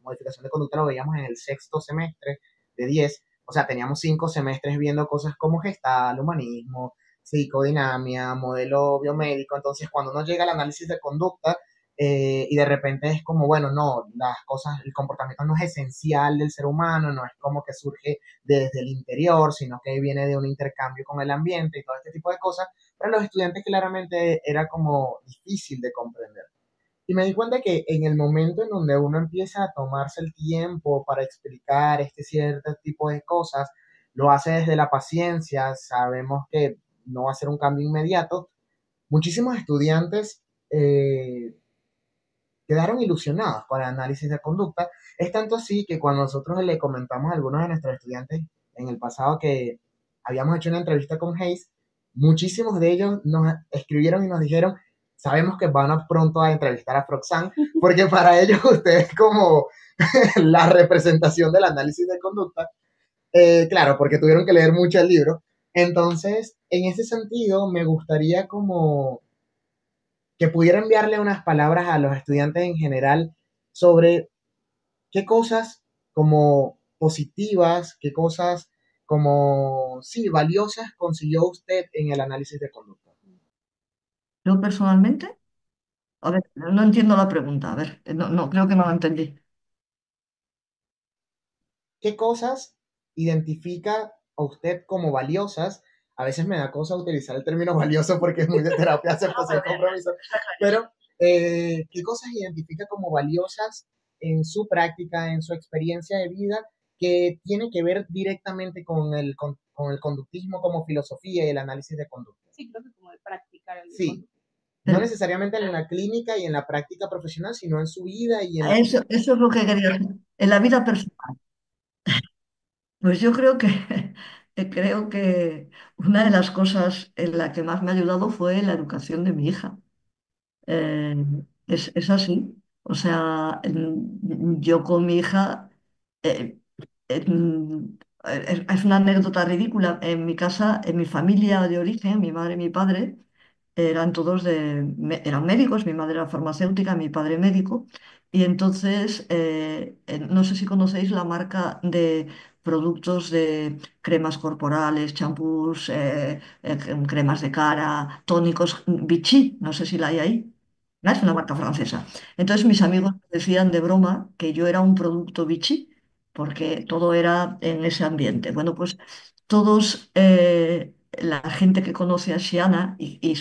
modificación de conducta lo veíamos en el sexto semestre de 10, o sea, teníamos 5 semestres viendo cosas como gestal, humanismo, psicodinamia, modelo biomédico. Entonces cuando uno llega al análisis de conducta y de repente es como, bueno, no, las cosas, el comportamiento no es esencial del ser humano, no es como que surge desde el interior, sino que viene de un intercambio con el ambiente y todo este tipo de cosas, para los estudiantes claramente era como difícil de comprender. Y me di cuenta que en el momento en donde uno empieza a tomarse el tiempo para explicar este cierto tipo de cosas, lo hace desde la paciencia, sabemos que no va a ser un cambio inmediato. Muchísimos estudiantes quedaron ilusionados con el análisis de conducta. Es tanto así que cuando nosotros le comentamos a algunos de nuestros estudiantes en el pasado que habíamos hecho una entrevista con Hayes, muchísimos de ellos nos escribieron y nos dijeron, sabemos que van a pronto a entrevistar a Froxan, porque para ellos usted es como la representación del análisis de conducta. Claro, porque tuvieron que leer mucho el libro. Entonces, en ese sentido, me gustaría como que pudiera enviarle unas palabras a los estudiantes en general sobre qué cosas como positivas, qué cosas como, sí, valiosas consiguió usted en el análisis de conducta. Yo personalmente, a ver, no entiendo la pregunta, a ver, no, no, creo que no la entendí. ¿Qué cosas identifica a usted como valiosas? A veces me da cosa utilizar el término valioso porque es muy de terapia, aceptación y compromiso, pero ¿qué cosas identifica como valiosas en su práctica, en su experiencia de vida, que tiene que ver directamente con el conductismo como filosofía y el análisis de conducta? Sí, creo que como de practicar el Sí, conducto. no Pero necesariamente en la clínica y en la práctica profesional, sino en su vida y en la... eso es lo que quería decir. En la vida personal, pues yo creo que, creo que una de las cosas en la que más me ha ayudado fue la educación de mi hija. Eh, es así. O sea, yo con mi hija, eh, es una anécdota ridícula. En mi casa, en mi familia de origen, mi madre y mi padre eran todos eran médicos, mi madre era farmacéutica, mi padre médico, y entonces, no sé si conocéis la marca de productos de cremas corporales, champús, cremas de cara, tónicos, Vichy, no sé si la hay ahí. ¿No? Es una marca francesa. Entonces mis amigos me decían de broma que yo era un producto Vichy, porque todo era en ese ambiente. Bueno, pues todos, la gente que conoce a Shiana y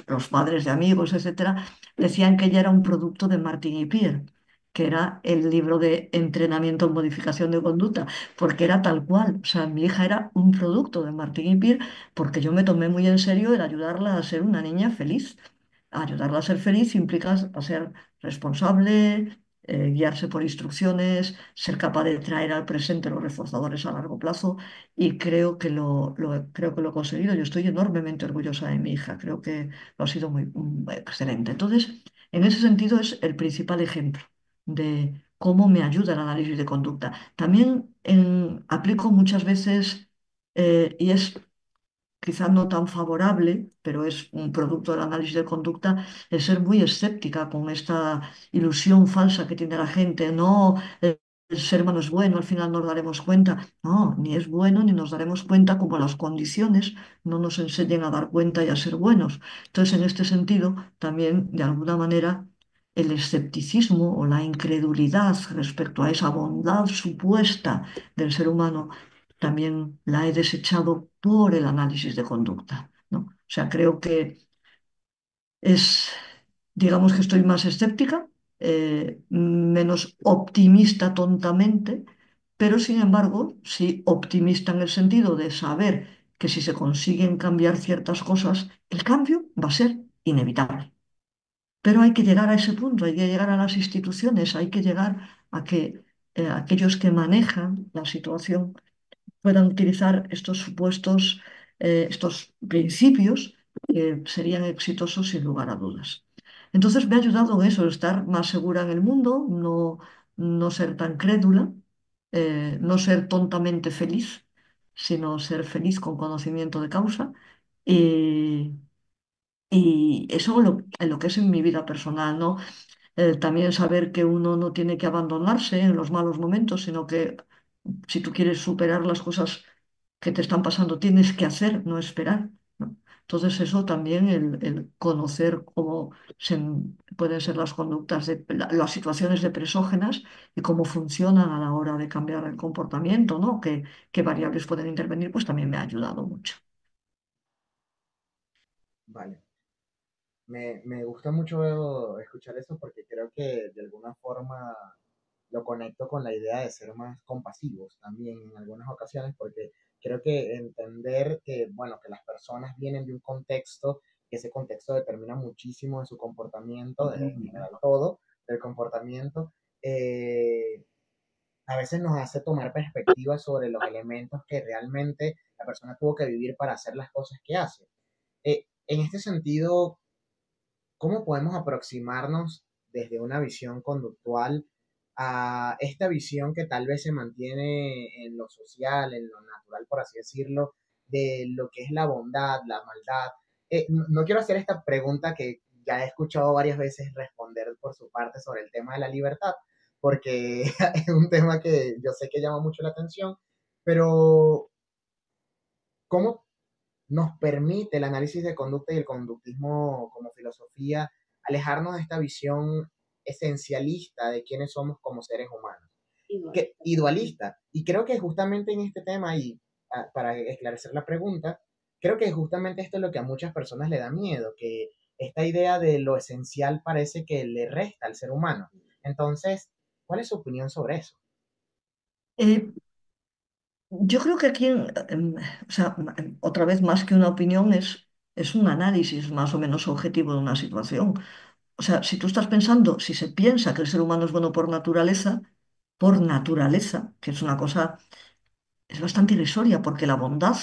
los padres de amigos, etcétera, decían que ella era un producto de Martin y Pierre, que era el libro de entrenamiento en modificación de conducta, porque era tal cual. O sea, mi hija era un producto de Martin y Pierre porque yo me tomé muy en serio el ayudarla a ser una niña feliz. Ayudarla a ser feliz implica a ser responsable, guiarse por instrucciones, ser capaz de traer al presente los reforzadores a largo plazo y creo que lo he conseguido. Yo estoy enormemente orgullosa de mi hija, creo que lo ha sido muy excelente. Entonces, en ese sentido es el principal ejemplo de cómo me ayuda el análisis de conducta. También aplico muchas veces, y es quizá no tan favorable, pero es un producto del análisis de conducta, el ser muy escéptica con esta ilusión falsa que tiene la gente. No, el ser humano es bueno, al final nos daremos cuenta. No, ni es bueno ni nos daremos cuenta como las condiciones no nos enseñen a dar cuenta y a ser buenos. Entonces, en este sentido, también, de alguna manera, el escepticismo o la incredulidad respecto a esa bondad supuesta del ser humano también la he desechado por el análisis de conducta, ¿no? O sea, creo que es, digamos que estoy más escéptica, menos optimista tontamente, pero sin embargo, sí optimista en el sentido de saber que si se consiguen cambiar ciertas cosas, el cambio va a ser inevitable. Pero hay que llegar a ese punto, hay que llegar a las instituciones, hay que llegar a que aquellos que manejan la situación puedan utilizar estos supuestos, estos principios que serían exitosos sin lugar a dudas. Entonces me ha ayudado en eso, estar más segura en el mundo, no ser tan crédula, no ser tontamente feliz, sino ser feliz con conocimiento de causa. Y, y eso en lo que es en mi vida personal, ¿no? También saber que uno no tiene que abandonarse en los malos momentos, sino que si tú quieres superar las cosas que te están pasando, tienes que hacer, no esperar, ¿no? Entonces eso también, el conocer cómo pueden ser las conductas, las situaciones depresógenas y cómo funcionan a la hora de cambiar el comportamiento, ¿no? Qué variables pueden intervenir, pues también me ha ayudado mucho. Vale. Me gusta mucho escuchar eso porque creo que de alguna forma lo conecto con la idea de ser más compasivos también en algunas ocasiones, porque creo que entender que, bueno, que las personas vienen de un contexto, que ese contexto determina muchísimo de su comportamiento, en general todo, del comportamiento, a veces nos hace tomar perspectiva sobre los elementos que realmente la persona tuvo que vivir para hacer las cosas que hace. En este sentido, ¿cómo podemos aproximarnos desde una visión conductual a esta visión que tal vez se mantiene en lo social, en lo natural, por así decirlo, de lo que es la bondad, la maldad? No quiero hacer esta pregunta que ya he escuchado varias veces responder por su parte sobre el tema de la libertad, porque es un tema que yo sé que llama mucho la atención, pero ¿cómo nos permite el análisis de conducta y el conductismo como filosofía alejarnos de esta visión esencialista de quiénes somos como seres humanos? Igual. Que, y dualista. Y creo que justamente en este tema, y para esclarecer la pregunta, creo que justamente esto es lo que a muchas personas le da miedo, que esta idea de lo esencial parece que le resta al ser humano. Entonces, ¿cuál es su opinión sobre eso? Eh, yo creo que aquí, o sea, otra vez más que una opinión, es un análisis más o menos objetivo de una situación. O sea, si tú estás pensando, si se piensa que el ser humano es bueno por naturaleza, que es una cosa, es bastante irrisoria, porque la bondad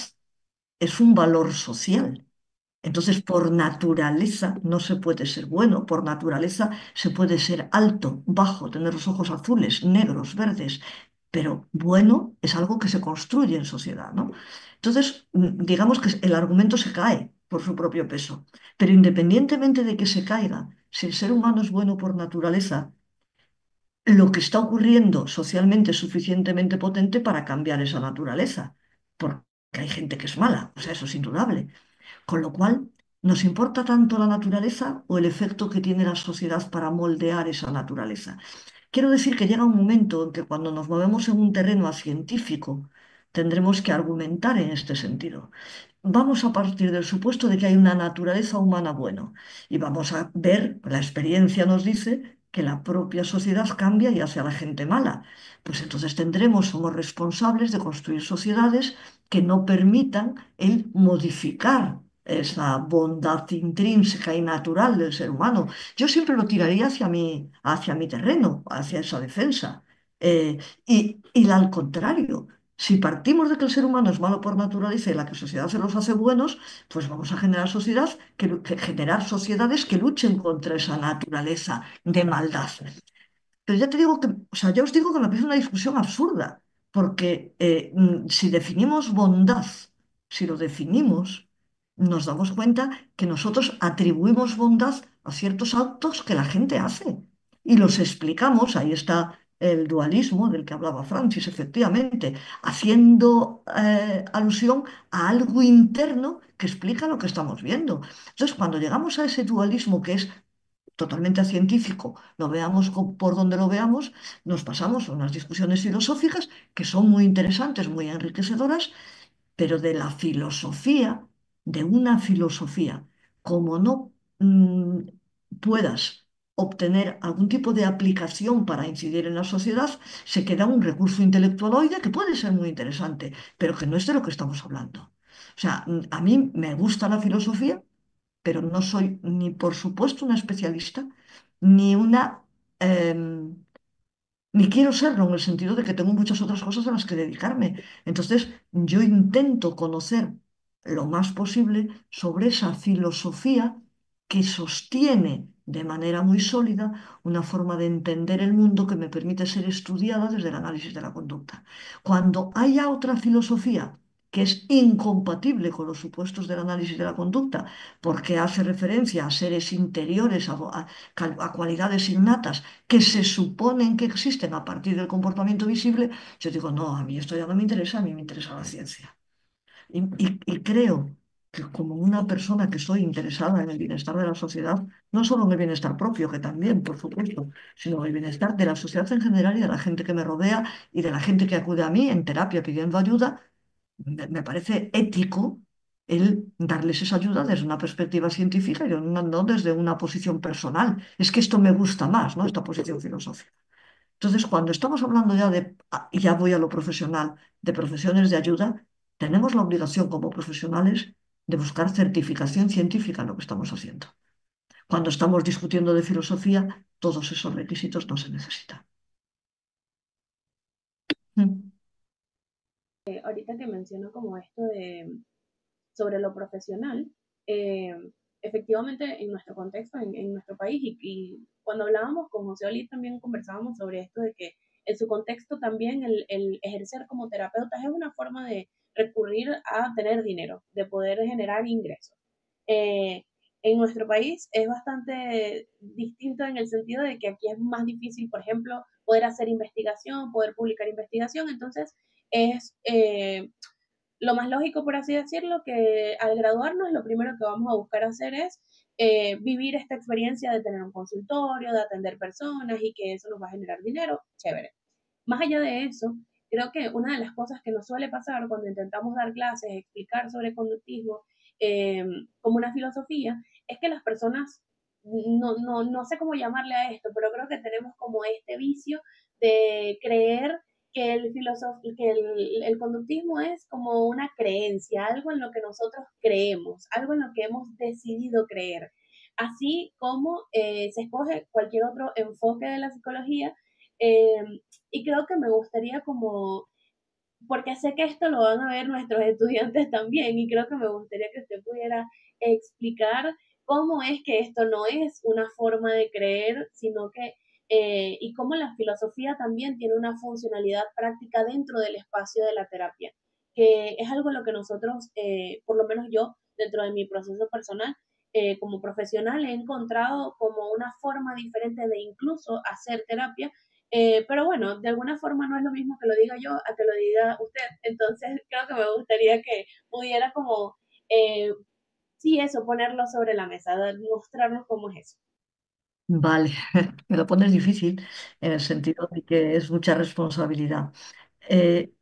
es un valor social. Entonces, por naturaleza no se puede ser bueno, por naturaleza se puede ser alto, bajo, tener los ojos azules, negros, verdes, pero bueno es algo que se construye en sociedad, ¿no? Entonces, digamos que el argumento se cae por su propio peso, pero independientemente de que se caiga, si el ser humano es bueno por naturaleza, lo que está ocurriendo socialmente es suficientemente potente para cambiar esa naturaleza, porque hay gente que es mala, o sea, eso es indudable. Con lo cual, ¿nos importa tanto la naturaleza o el efecto que tiene la sociedad para moldear esa naturaleza? Quiero decir que llega un momento en que cuando nos movemos en un terreno científico, tendremos que argumentar en este sentido. Vamos a partir del supuesto de que hay una naturaleza humana buena y vamos a ver, la experiencia nos dice que la propia sociedad cambia y hace a la gente mala. Pues entonces somos responsables de construir sociedades que no permitan el modificar esa bondad intrínseca y natural del ser humano. Yo siempre lo tiraría hacia mi terreno, hacia esa defensa. Y al contrario, si partimos de que el ser humano es malo por naturaleza y la que sociedad se los hace buenos, pues vamos a generar generar sociedades que luchen contra esa naturaleza de maldad. Pero ya te digo que, o sea, ya os digo que me parece una discusión absurda, porque si definimos bondad, si lo definimos, nos damos cuenta que nosotros atribuimos bondad a ciertos actos que la gente hace y los explicamos, ahí está el dualismo del que hablaba Francis, efectivamente, haciendo alusión a algo interno que explica lo que estamos viendo. Entonces, cuando llegamos a ese dualismo que es totalmente científico, lo veamos por donde lo veamos, nos pasamos unas discusiones filosóficas que son muy interesantes, muy enriquecedoras, pero de la filosofía, de una filosofía, como no puedas obtener algún tipo de aplicación para incidir en la sociedad, se queda un recurso intelectualoide que puede ser muy interesante, pero que no es de lo que estamos hablando. O sea, a mí me gusta la filosofía, pero no soy ni por supuesto una especialista, ni una, em, ni quiero serlo en el sentido de que tengo muchas otras cosas a las que dedicarme. Entonces, yo intento conocer lo más posible sobre esa filosofía que sostiene de manera muy sólida una forma de entender el mundo que me permite ser estudiada desde el análisis de la conducta. Cuando haya otra filosofía que es incompatible con los supuestos del análisis de la conducta, porque hace referencia a seres interiores, a cualidades innatas que se suponen que existen a partir del comportamiento visible, yo digo, no, a mí esto ya no me interesa, a mí me interesa la ciencia. Y creo que como una persona que estoy interesada en el bienestar de la sociedad, no solo en el bienestar propio, que también, por supuesto, sino en el bienestar de la sociedad en general y de la gente que me rodea y de la gente que acude a mí en terapia pidiendo ayuda, me parece ético el darles esa ayuda desde una perspectiva científica y no desde una posición personal. Es que esto me gusta más, ¿no? Esta posición filosófica. Entonces, cuando estamos hablando ya y ya voy a lo profesional, de profesiones de ayuda, tenemos la obligación como profesionales de buscar certificación científica en lo que estamos haciendo. Cuando estamos discutiendo de filosofía, todos esos requisitos no se necesitan. Mm. Ahorita que menciono como esto de sobre lo profesional, eh, efectivamente en nuestro contexto, en nuestro país, y cuando hablábamos con José Oli también conversábamos sobre esto de que en su contexto también el ejercer como terapeuta es una forma de recurrir a tener dinero, de poder generar ingresos. Eh, en nuestro país es bastante distinto en el sentido de que aquí es más difícil, por ejemplo, poder hacer investigación, poder publicar investigación, entonces es lo más lógico, por así decirlo, que al graduarnos lo primero que vamos a buscar hacer es vivir esta experiencia de tener un consultorio, de atender personas y que eso nos va a generar dinero, chévere. Más allá de eso, creo que una de las cosas que nos suele pasar cuando intentamos dar clases, explicar sobre conductismo eh, como una filosofía, es que las personas, no sé cómo llamarle a esto, pero creo que tenemos como este vicio de creer que el conductismo es como una creencia, algo en lo que nosotros creemos, algo en lo que hemos decidido creer. Así como se escoge cualquier otro enfoque de la psicología, eh, y creo que me gustaría como, porque sé que esto lo van a ver nuestros estudiantes también, y creo que me gustaría que usted pudiera explicar cómo es que esto no es una forma de creer, sino que, y cómo la filosofía también tiene una funcionalidad práctica dentro del espacio de la terapia, que es algo en lo que nosotros, por lo menos yo, dentro de mi proceso personal, como profesional, he encontrado como una forma diferente de incluso hacer terapia, pero bueno, de alguna forma no es lo mismo que lo diga yo a que lo diga usted. Entonces creo que me gustaría que pudiera como, eh, sí, eso, ponerlo sobre la mesa, mostrarnos cómo es eso. Vale, me lo pones difícil en el sentido de que es mucha responsabilidad. Eh,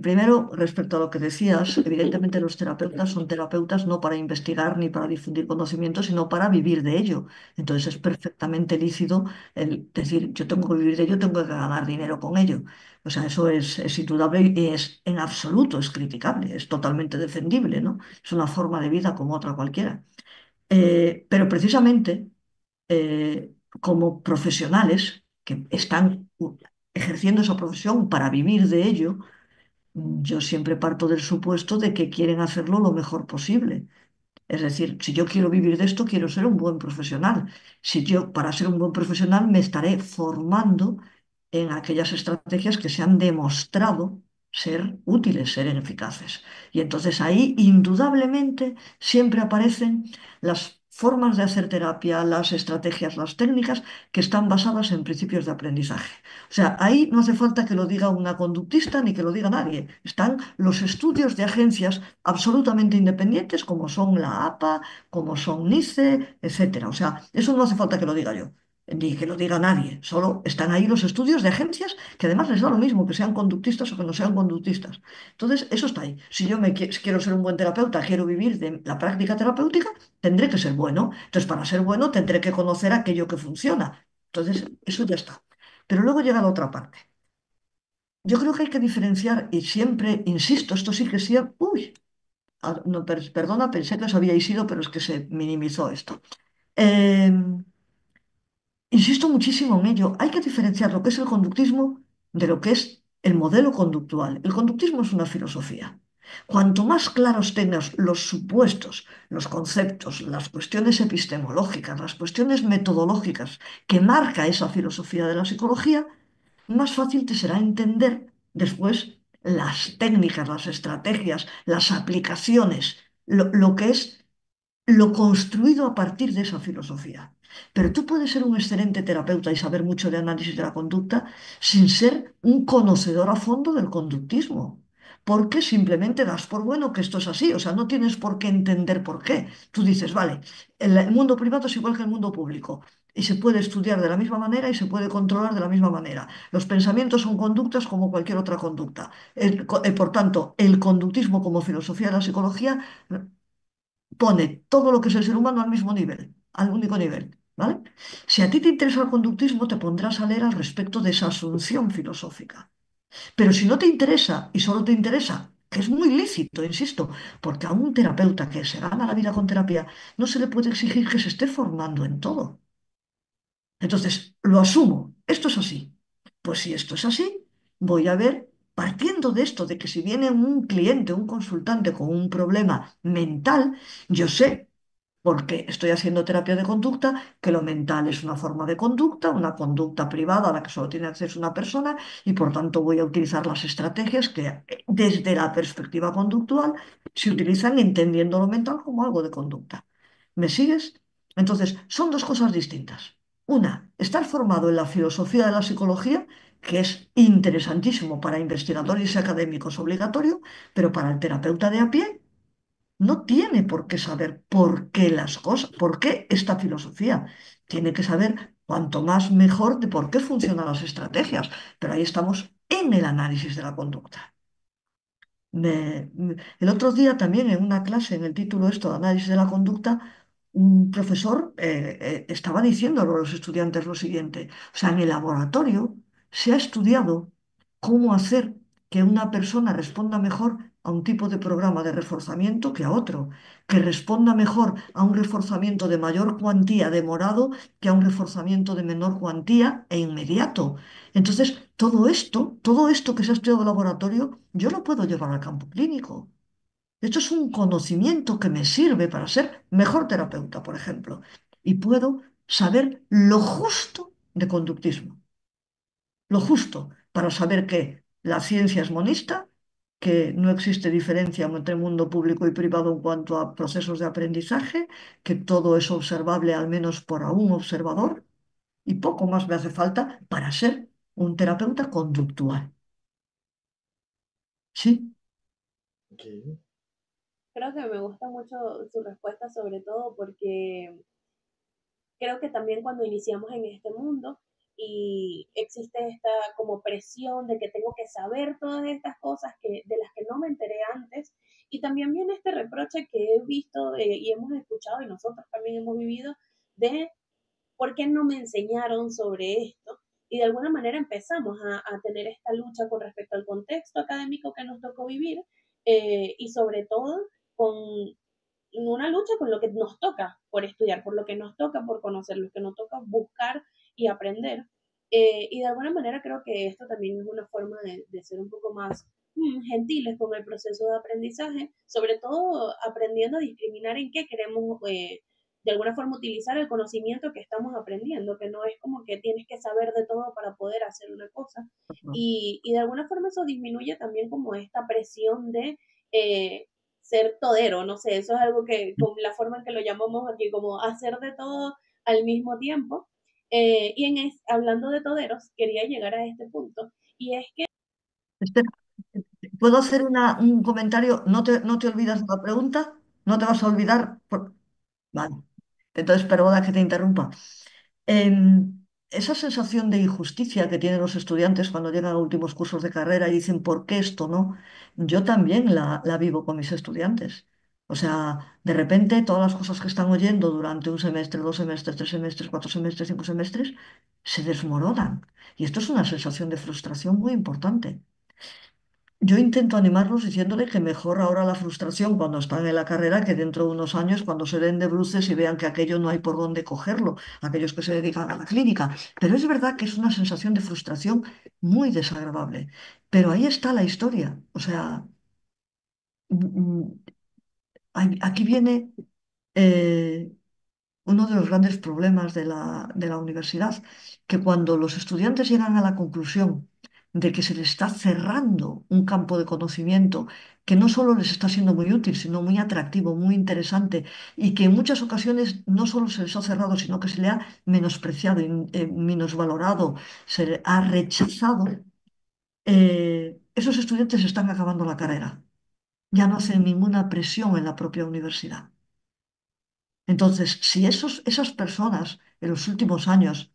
Primero, respecto a lo que decías, evidentemente los terapeutas son terapeutas no para investigar ni para difundir conocimiento, sino para vivir de ello. Entonces es perfectamente lícito el decir, yo tengo que vivir de ello, tengo que ganar dinero con ello. O sea, eso es indudable y es en absoluto es criticable, es totalmente defendible, ¿no? Es una forma de vida como otra cualquiera. Pero precisamente como profesionales que están ejerciendo esa profesión para vivir de ello, yo siempre parto del supuesto de que quieren hacerlo lo mejor posible. Es decir, si yo quiero vivir de esto, quiero ser un buen profesional. Si yo, para ser un buen profesional, me estaré formando en aquellas estrategias que se han demostrado ser útiles, ser eficaces. Y entonces ahí, indudablemente, siempre aparecen las formas de hacer terapia, las estrategias, las técnicas que están basadas en principios de aprendizaje. O sea, ahí no hace falta que lo diga una conductista ni que lo diga nadie. Están los estudios de agencias absolutamente independientes, como son la APA, como son NICE, etcétera. O sea, eso no hace falta que lo diga yo, ni que lo diga nadie. Solo están ahí los estudios de agencias que además les da lo mismo que sean conductistas o que no sean conductistas. Entonces, eso está ahí. Si yo si quiero ser un buen terapeuta, quiero vivir de la práctica terapéutica, tendré que ser bueno. Entonces, para ser bueno, tendré que conocer aquello que funciona. Entonces, eso ya está. Pero luego llega la otra parte. Yo creo que hay que diferenciar, y siempre insisto, esto sí que sí, uy, no, perdona, pensé que os habíais ido, pero es que se minimizó esto. Eh, Insisto muchísimo en ello. Hay que diferenciar lo que es el conductismo de lo que es el modelo conductual. El conductismo es una filosofía. Cuanto más claros tengas los supuestos, los conceptos, las cuestiones epistemológicas, las cuestiones metodológicas que marca esa filosofía de la psicología, más fácil te será entender después las técnicas, las estrategias, las aplicaciones, lo que es lo construido a partir de esa filosofía. Pero tú puedes ser un excelente terapeuta y saber mucho de análisis de la conducta sin ser un conocedor a fondo del conductismo. ¿Por qué simplemente das por bueno que esto es así? O sea, no tienes por qué entender por qué. Tú dices, vale, el mundo privado es igual que el mundo público y se puede estudiar de la misma manera y se puede controlar de la misma manera. Los pensamientos son conductas como cualquier otra conducta. Por tanto, el conductismo como filosofía de la psicología pone todo lo que es el ser humano al mismo nivel, al único nivel. ¿Vale? Si a ti te interesa el conductismo, te pondrás a leer al respecto de esa asunción filosófica. Pero si no te interesa y solo te interesa, que es muy lícito, insisto, porque a un terapeuta que se gana la vida con terapia no se le puede exigir que se esté formando en todo. Entonces, lo asumo, esto es así. Pues si esto es así, voy a ver, partiendo de esto, de que si viene un cliente, un consultante con un problema mental, yo sé, porque estoy haciendo terapia de conducta, que lo mental es una forma de conducta, una conducta privada a la que solo tiene acceso una persona, y por tanto voy a utilizar las estrategias que desde la perspectiva conductual se utilizan entendiendo lo mental como algo de conducta. ¿Me sigues? Entonces, son dos cosas distintas. Una, estar formado en la filosofía de la psicología, que es interesantísimo para investigadores y académicos obligatorio, pero para el terapeuta de a pie no tiene por qué saber por qué las cosas, por qué esta filosofía. Tiene que saber cuanto más mejor de por qué funcionan las estrategias. Pero ahí estamos en el análisis de la conducta. El otro día también en una clase, en el título esto de análisis de la conducta, un profesor estaba diciendo a los estudiantes lo siguiente. O sea, en el laboratorio se ha estudiado cómo hacer que una persona responda mejor a un tipo de programa de reforzamiento que a otro, que responda mejor a un reforzamiento de mayor cuantía demorado que a un reforzamiento de menor cuantía e inmediato. Entonces, todo esto que se ha estudiado en el laboratorio, yo lo puedo llevar al campo clínico. Esto es un conocimiento que me sirve para ser mejor terapeuta, por ejemplo. Y puedo saber lo justo de conductismo, lo justo para saber que la ciencia es monista, que no existe diferencia entre mundo público y privado en cuanto a procesos de aprendizaje, que todo es observable al menos por a un observador, y poco más me hace falta para ser un terapeuta conductual. Sí, Ok. Creo que me gusta mucho su respuesta, sobre todo porque creo que también cuando iniciamos en este mundo y existe esta como presión de que tengo que saber todas estas cosas de las que no me enteré antes, y también viene este reproche que he visto y hemos escuchado y nosotros también hemos vivido de por qué no me enseñaron sobre esto. Y de alguna manera empezamos a tener esta lucha con respecto al contexto académico que nos tocó vivir, y sobre todo con una lucha con lo que nos toca por estudiar, por lo que nos toca por conocer, lo que nos toca buscar y aprender. Y de alguna manera creo que esto también es una forma de ser un poco más gentiles con el proceso de aprendizaje, sobre todo aprendiendo a discriminar en qué queremos de alguna forma utilizar el conocimiento que estamos aprendiendo, que no es como que tienes que saber de todo para poder hacer una cosa. Y de alguna forma eso disminuye también como esta presión de ser todero, no sé, eso es algo que con la forma en que lo llamamos aquí, como hacer de todo al mismo tiempo. Hablando de toderos, quería llegar a este punto, y es que espera, ¿puedo hacer un comentario? ¿No te olvidas de la pregunta? ¿No te vas a olvidar? Vale. Entonces, perdona que te interrumpa. Esa sensación de injusticia que tienen los estudiantes cuando llegan a últimos cursos de carrera y dicen, ¿por qué esto no? Yo también la vivo con mis estudiantes. O sea, de repente todas las cosas que están oyendo durante un semestre, 2 semestres, 3 semestres, 4 semestres, 5 semestres, se desmoronan. Y esto es una sensación de frustración muy importante. Yo intento animarlos diciéndole que mejor ahora la frustración cuando están en la carrera que dentro de unos años cuando se den de bruces y vean que aquello no hay por dónde cogerlo, aquellos que se dedican a la clínica. Pero es verdad que es una sensación de frustración muy desagradable. Pero ahí está la historia. O sea, mm, mm, aquí viene eh, uno de los grandes problemas de la universidad, que cuando los estudiantes llegan a la conclusión de que se les está cerrando un campo de conocimiento que no solo les está siendo muy útil, sino muy atractivo, muy interesante, y que en muchas ocasiones no solo se les ha cerrado, sino que se le ha menospreciado, minusvalorado, se le ha rechazado, esos estudiantes están acabando la carrera, ya no hacen ninguna presión en la propia universidad. Entonces, si esas personas en los últimos años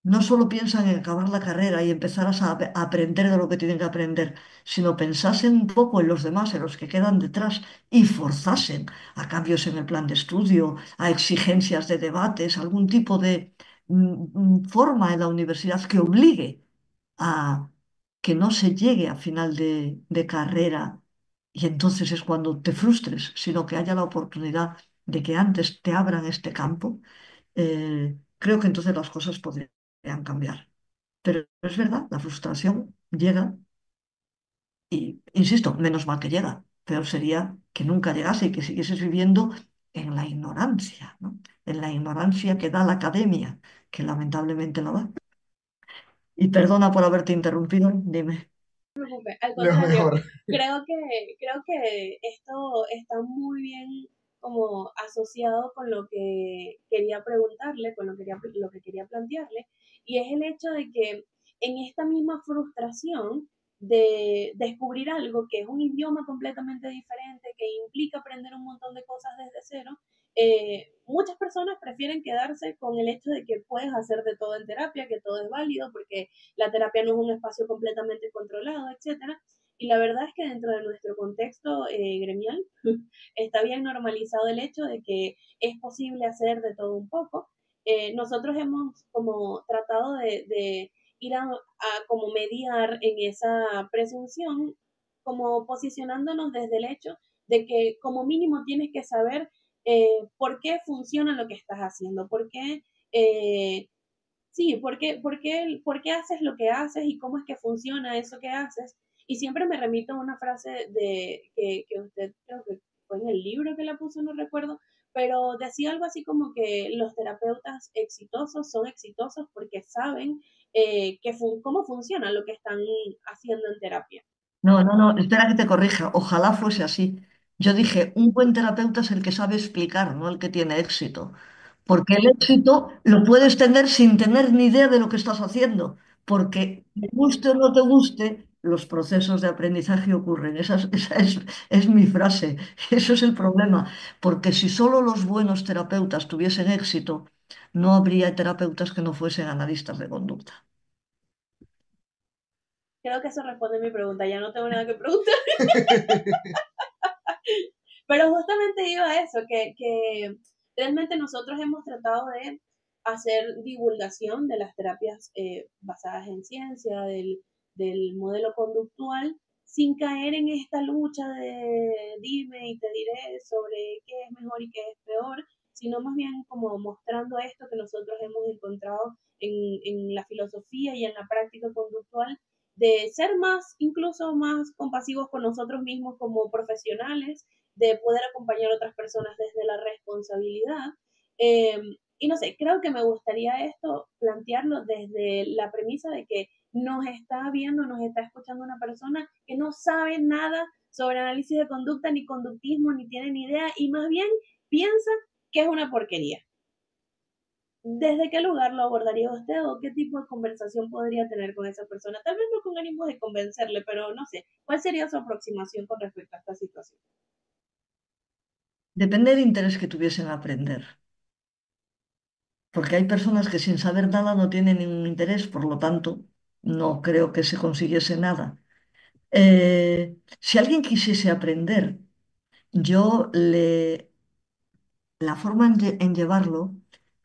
no solo piensan en acabar la carrera y empezar a aprender de lo que tienen que aprender, sino pensasen un poco en los demás, en los que quedan detrás, y forzasen a cambios en el plan de estudio, a exigencias de debates, algún tipo de forma en la universidad que obligue a que no se llegue a final de carrera y entonces es cuando te frustres, sino que haya la oportunidad de que antes te abran este campo. Creo que entonces las cosas podrían cambiar. Pero es verdad, la frustración llega y, insisto, menos mal que llega. Peor sería que nunca llegase y que siguieses viviendo en la ignorancia, ¿no? En la ignorancia que da la academia, que lamentablemente la da. Y perdona por haberte interrumpido, dime. Preocupe, al Lo contrario, mejor. creo que esto está muy bien como asociado con lo que quería preguntarle, con lo que quería plantearle, y es el hecho de que en esta misma frustración de descubrir algo que es un idioma completamente diferente, que implica aprender un montón de cosas desde cero, muchas personas prefieren quedarse con el hecho de que puedes hacer de todo en terapia, que todo es válido, porque la terapia no es un espacio completamente controlado, etcétera. Y la verdad es que dentro de nuestro contexto gremial está bien normalizado el hecho de que es posible hacer de todo un poco. Nosotros hemos como tratado de ir a como mediar en esa presunción, como posicionándonos desde el hecho de que como mínimo tienes que saber por qué funciona lo que estás haciendo, por qué sí, por qué haces lo que haces y cómo es que funciona eso que haces. Y siempre me remito a una frase que usted creo que fue en el libro que la puso, no recuerdo, pero decía algo así como que los terapeutas exitosos son exitosos porque saben cómo funciona lo que están haciendo en terapia. No, no, no, espera que te corrija. Ojalá fuese así. Yo dije, un buen terapeuta es el que sabe explicar, no el que tiene éxito. Porque el éxito lo puedes tener sin tener ni idea de lo que estás haciendo. Porque te guste o no te guste, los procesos de aprendizaje ocurren. Esa es mi frase. Eso es el problema. Porque si solo los buenos terapeutas tuviesen éxito, no habría terapeutas que no fuesen analistas de conducta. Creo que eso responde a mi pregunta, ya no tengo nada que preguntar. Pero justamente iba a eso, que realmente nosotros hemos tratado de hacer divulgación de las terapias basadas en ciencia, del modelo conductual, sin caer en esta lucha de dime y te diré sobre qué es mejor y qué es peor, sino más bien como mostrando esto que nosotros hemos encontrado en la filosofía y en la práctica conductual, de ser más, incluso más compasivos con nosotros mismos como profesionales, de poder acompañar a otras personas desde la responsabilidad. Eh, y no sé, creo que me gustaría esto plantearlo desde la premisa de que nos está viendo, nos está escuchando una persona que no sabe nada sobre análisis de conducta, ni conductismo, ni tiene ni idea, y más bien piensa que es una porquería. ¿Desde qué lugar lo abordaría usted o qué tipo de conversación podría tener con esa persona? Tal vez no con ánimo de convencerle, pero no sé, ¿cuál sería su aproximación con respecto a esta situación? Depende del interés que tuviesen a aprender. Porque hay personas que sin saber nada no tienen ningún interés, por lo tanto, no creo que se consiguiese nada. Si alguien quisiese aprender, yo la forma en llevarlo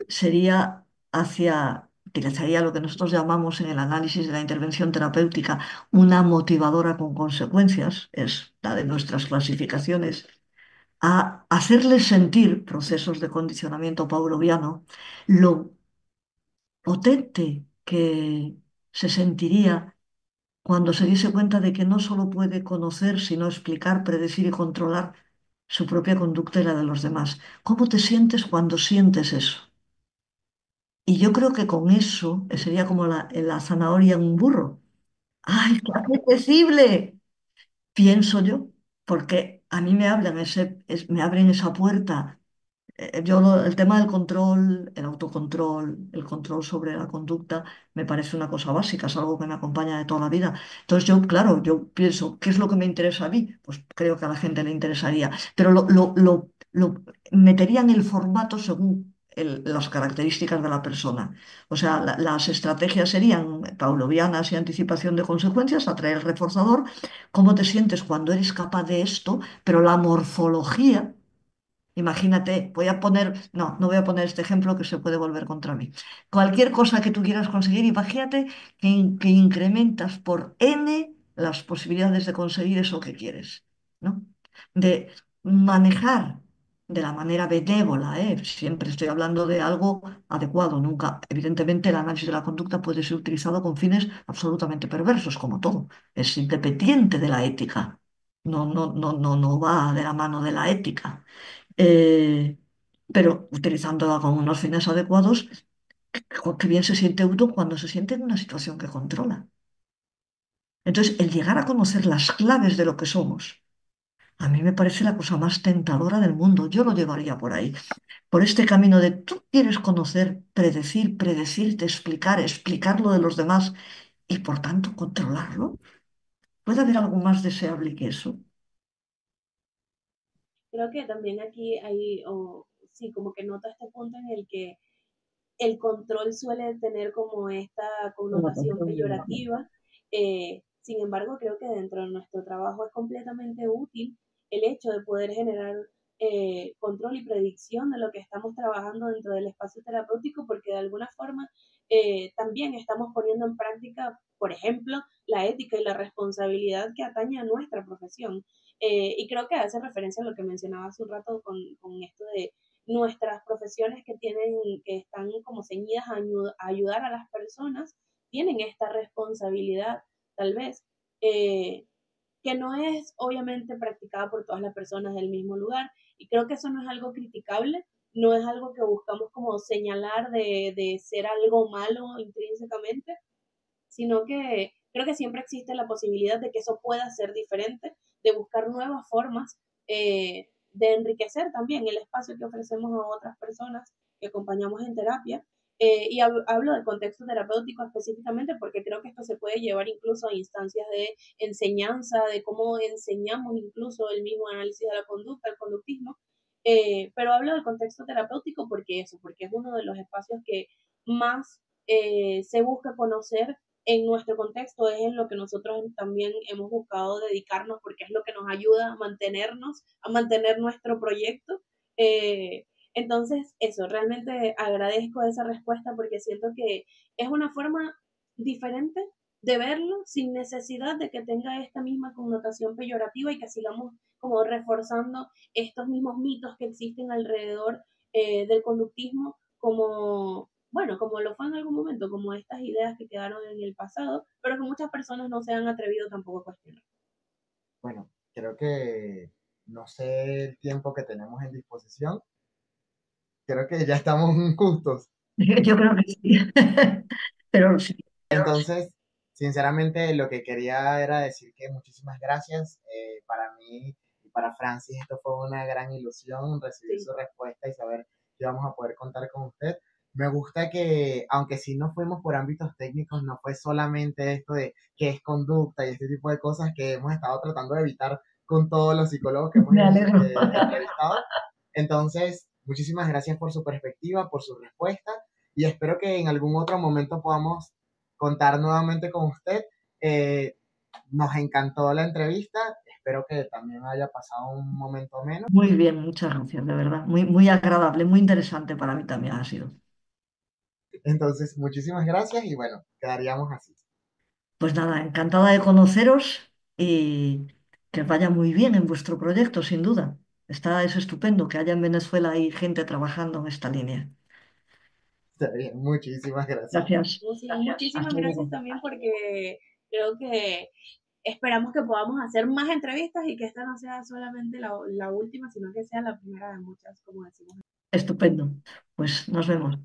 sería utilizaría lo que nosotros llamamos en el análisis de la intervención terapéutica una motivadora con consecuencias, es la de nuestras clasificaciones, a hacerles sentir procesos de condicionamiento pavloviano, lo potente que se sentiría cuando se diese cuenta de que no solo puede conocer, sino explicar, predecir y controlar su propia conducta y la de los demás. ¿Cómo te sientes cuando sientes eso? Y yo creo que con eso sería como la zanahoria en un burro. ¡Ay, qué apetecible! Pienso yo, porque a mí me abren esa puerta el tema del control, el autocontrol, el control sobre la conducta, me parece una cosa básica, es algo que me acompaña de toda la vida. Entonces yo, claro, yo pienso, ¿qué es lo que me interesa a mí? Pues creo que a la gente le interesaría, pero lo metería en el formato según las características de la persona. O sea, las estrategias serían pavlovianas y anticipación de consecuencias, atraer el reforzador, cómo te sientes cuando eres capaz de esto, pero la morfología. Imagínate, no voy a poner este ejemplo que se puede volver contra mí. Cualquier cosa que tú quieras conseguir, imagínate que incrementas por n las posibilidades de conseguir eso que quieres, ¿no? De manejar de la manera benévola, ¿eh? Siempre estoy hablando de algo adecuado, nunca. Evidentemente, el análisis de la conducta puede ser utilizado con fines absolutamente perversos, como todo. Es independiente de la ética. No va de la mano de la ética, eh, pero utilizándola con unos fines adecuados, que bien se siente uno cuando se siente en una situación que controla. Entonces, el llegar a conocer las claves de lo que somos, a mí me parece la cosa más tentadora del mundo. Yo lo llevaría por ahí, por este camino de tú quieres conocer, predecir, predecirte, explicar lo de los demás y por tanto controlarlo. ¿Puede haber algo más deseable que eso? Creo que también aquí hay, sí, como que noto este punto en el que el control suele tener como esta connotación peyorativa. Sin embargo, creo que dentro de nuestro trabajo es completamente útil el hecho de poder generar control y predicción de lo que estamos trabajando dentro del espacio terapéutico, porque de alguna forma también estamos poniendo en práctica, por ejemplo, la ética y la responsabilidad que atañe a nuestra profesión. Y creo que hace referencia a lo que mencionaba hace un rato con esto de nuestras profesiones que están como ceñidas a ayudar a las personas, tienen esta responsabilidad, tal vez, eh, que no es obviamente practicada por todas las personas del mismo lugar. Y creo que eso no es algo criticable, no es algo que buscamos como señalar de ser algo malo intrínsecamente, sino que creo que siempre existe la posibilidad de que eso pueda ser diferente, de buscar nuevas formas de enriquecer también el espacio que ofrecemos a otras personas que acompañamos en terapia. Y hablo del contexto terapéutico específicamente porque creo que esto se puede llevar incluso a instancias de enseñanza, de cómo enseñamos incluso el mismo análisis de la conducta, el conductismo. Pero hablo del contexto terapéutico porque es uno de los espacios que más se busca conocer en nuestro contexto, es en lo que nosotros también hemos buscado dedicarnos porque es lo que nos ayuda a mantenernos, a mantener nuestro proyecto. Entonces, eso, realmente agradezco esa respuesta porque siento que es una forma diferente de verlo sin necesidad de que tenga esta misma connotación peyorativa y que sigamos como reforzando estos mismos mitos que existen alrededor del conductismo como bueno, como lo fue en algún momento, como estas ideas que quedaron en el pasado, pero que muchas personas no se han atrevido tampoco a cuestionar. Bueno, creo que no sé el tiempo que tenemos en disposición. Creo que ya estamos justos. Yo creo que sí. Pero sí, Entonces, sinceramente, lo que quería era decir que muchísimas gracias. Para mí y para Francis, esto fue una gran ilusión recibir Sí. su respuesta y saber que vamos a poder contar con usted. Me gusta que, aunque sí nos fuimos por ámbitos técnicos, no fue solamente esto de qué es conducta y este tipo de cosas que hemos estado tratando de evitar con todos los psicólogos que hemos me alegro. entrevistado. Entonces, muchísimas gracias por su perspectiva, por su respuesta y espero que en algún otro momento podamos contar nuevamente con usted. Eh, Nos encantó la entrevista, espero que también haya pasado un momento menos. Muy bien, muchas gracias, de verdad. Muy agradable, muy interesante para mí también ha sido. Entonces, muchísimas gracias y bueno, quedaríamos así. Pues nada, encantada de conoceros y que os vaya muy bien en vuestro proyecto, sin duda. Es estupendo que haya en Venezuela ahí gente trabajando en esta línea. Está bien, muchísimas gracias. Gracias. Sí, muchísimas Hasta gracias luego. también porque creo que esperamos que podamos hacer más entrevistas y que esta no sea solamente la última, sino que sea la primera de muchas, como decimos. Estupendo. Pues nos vemos.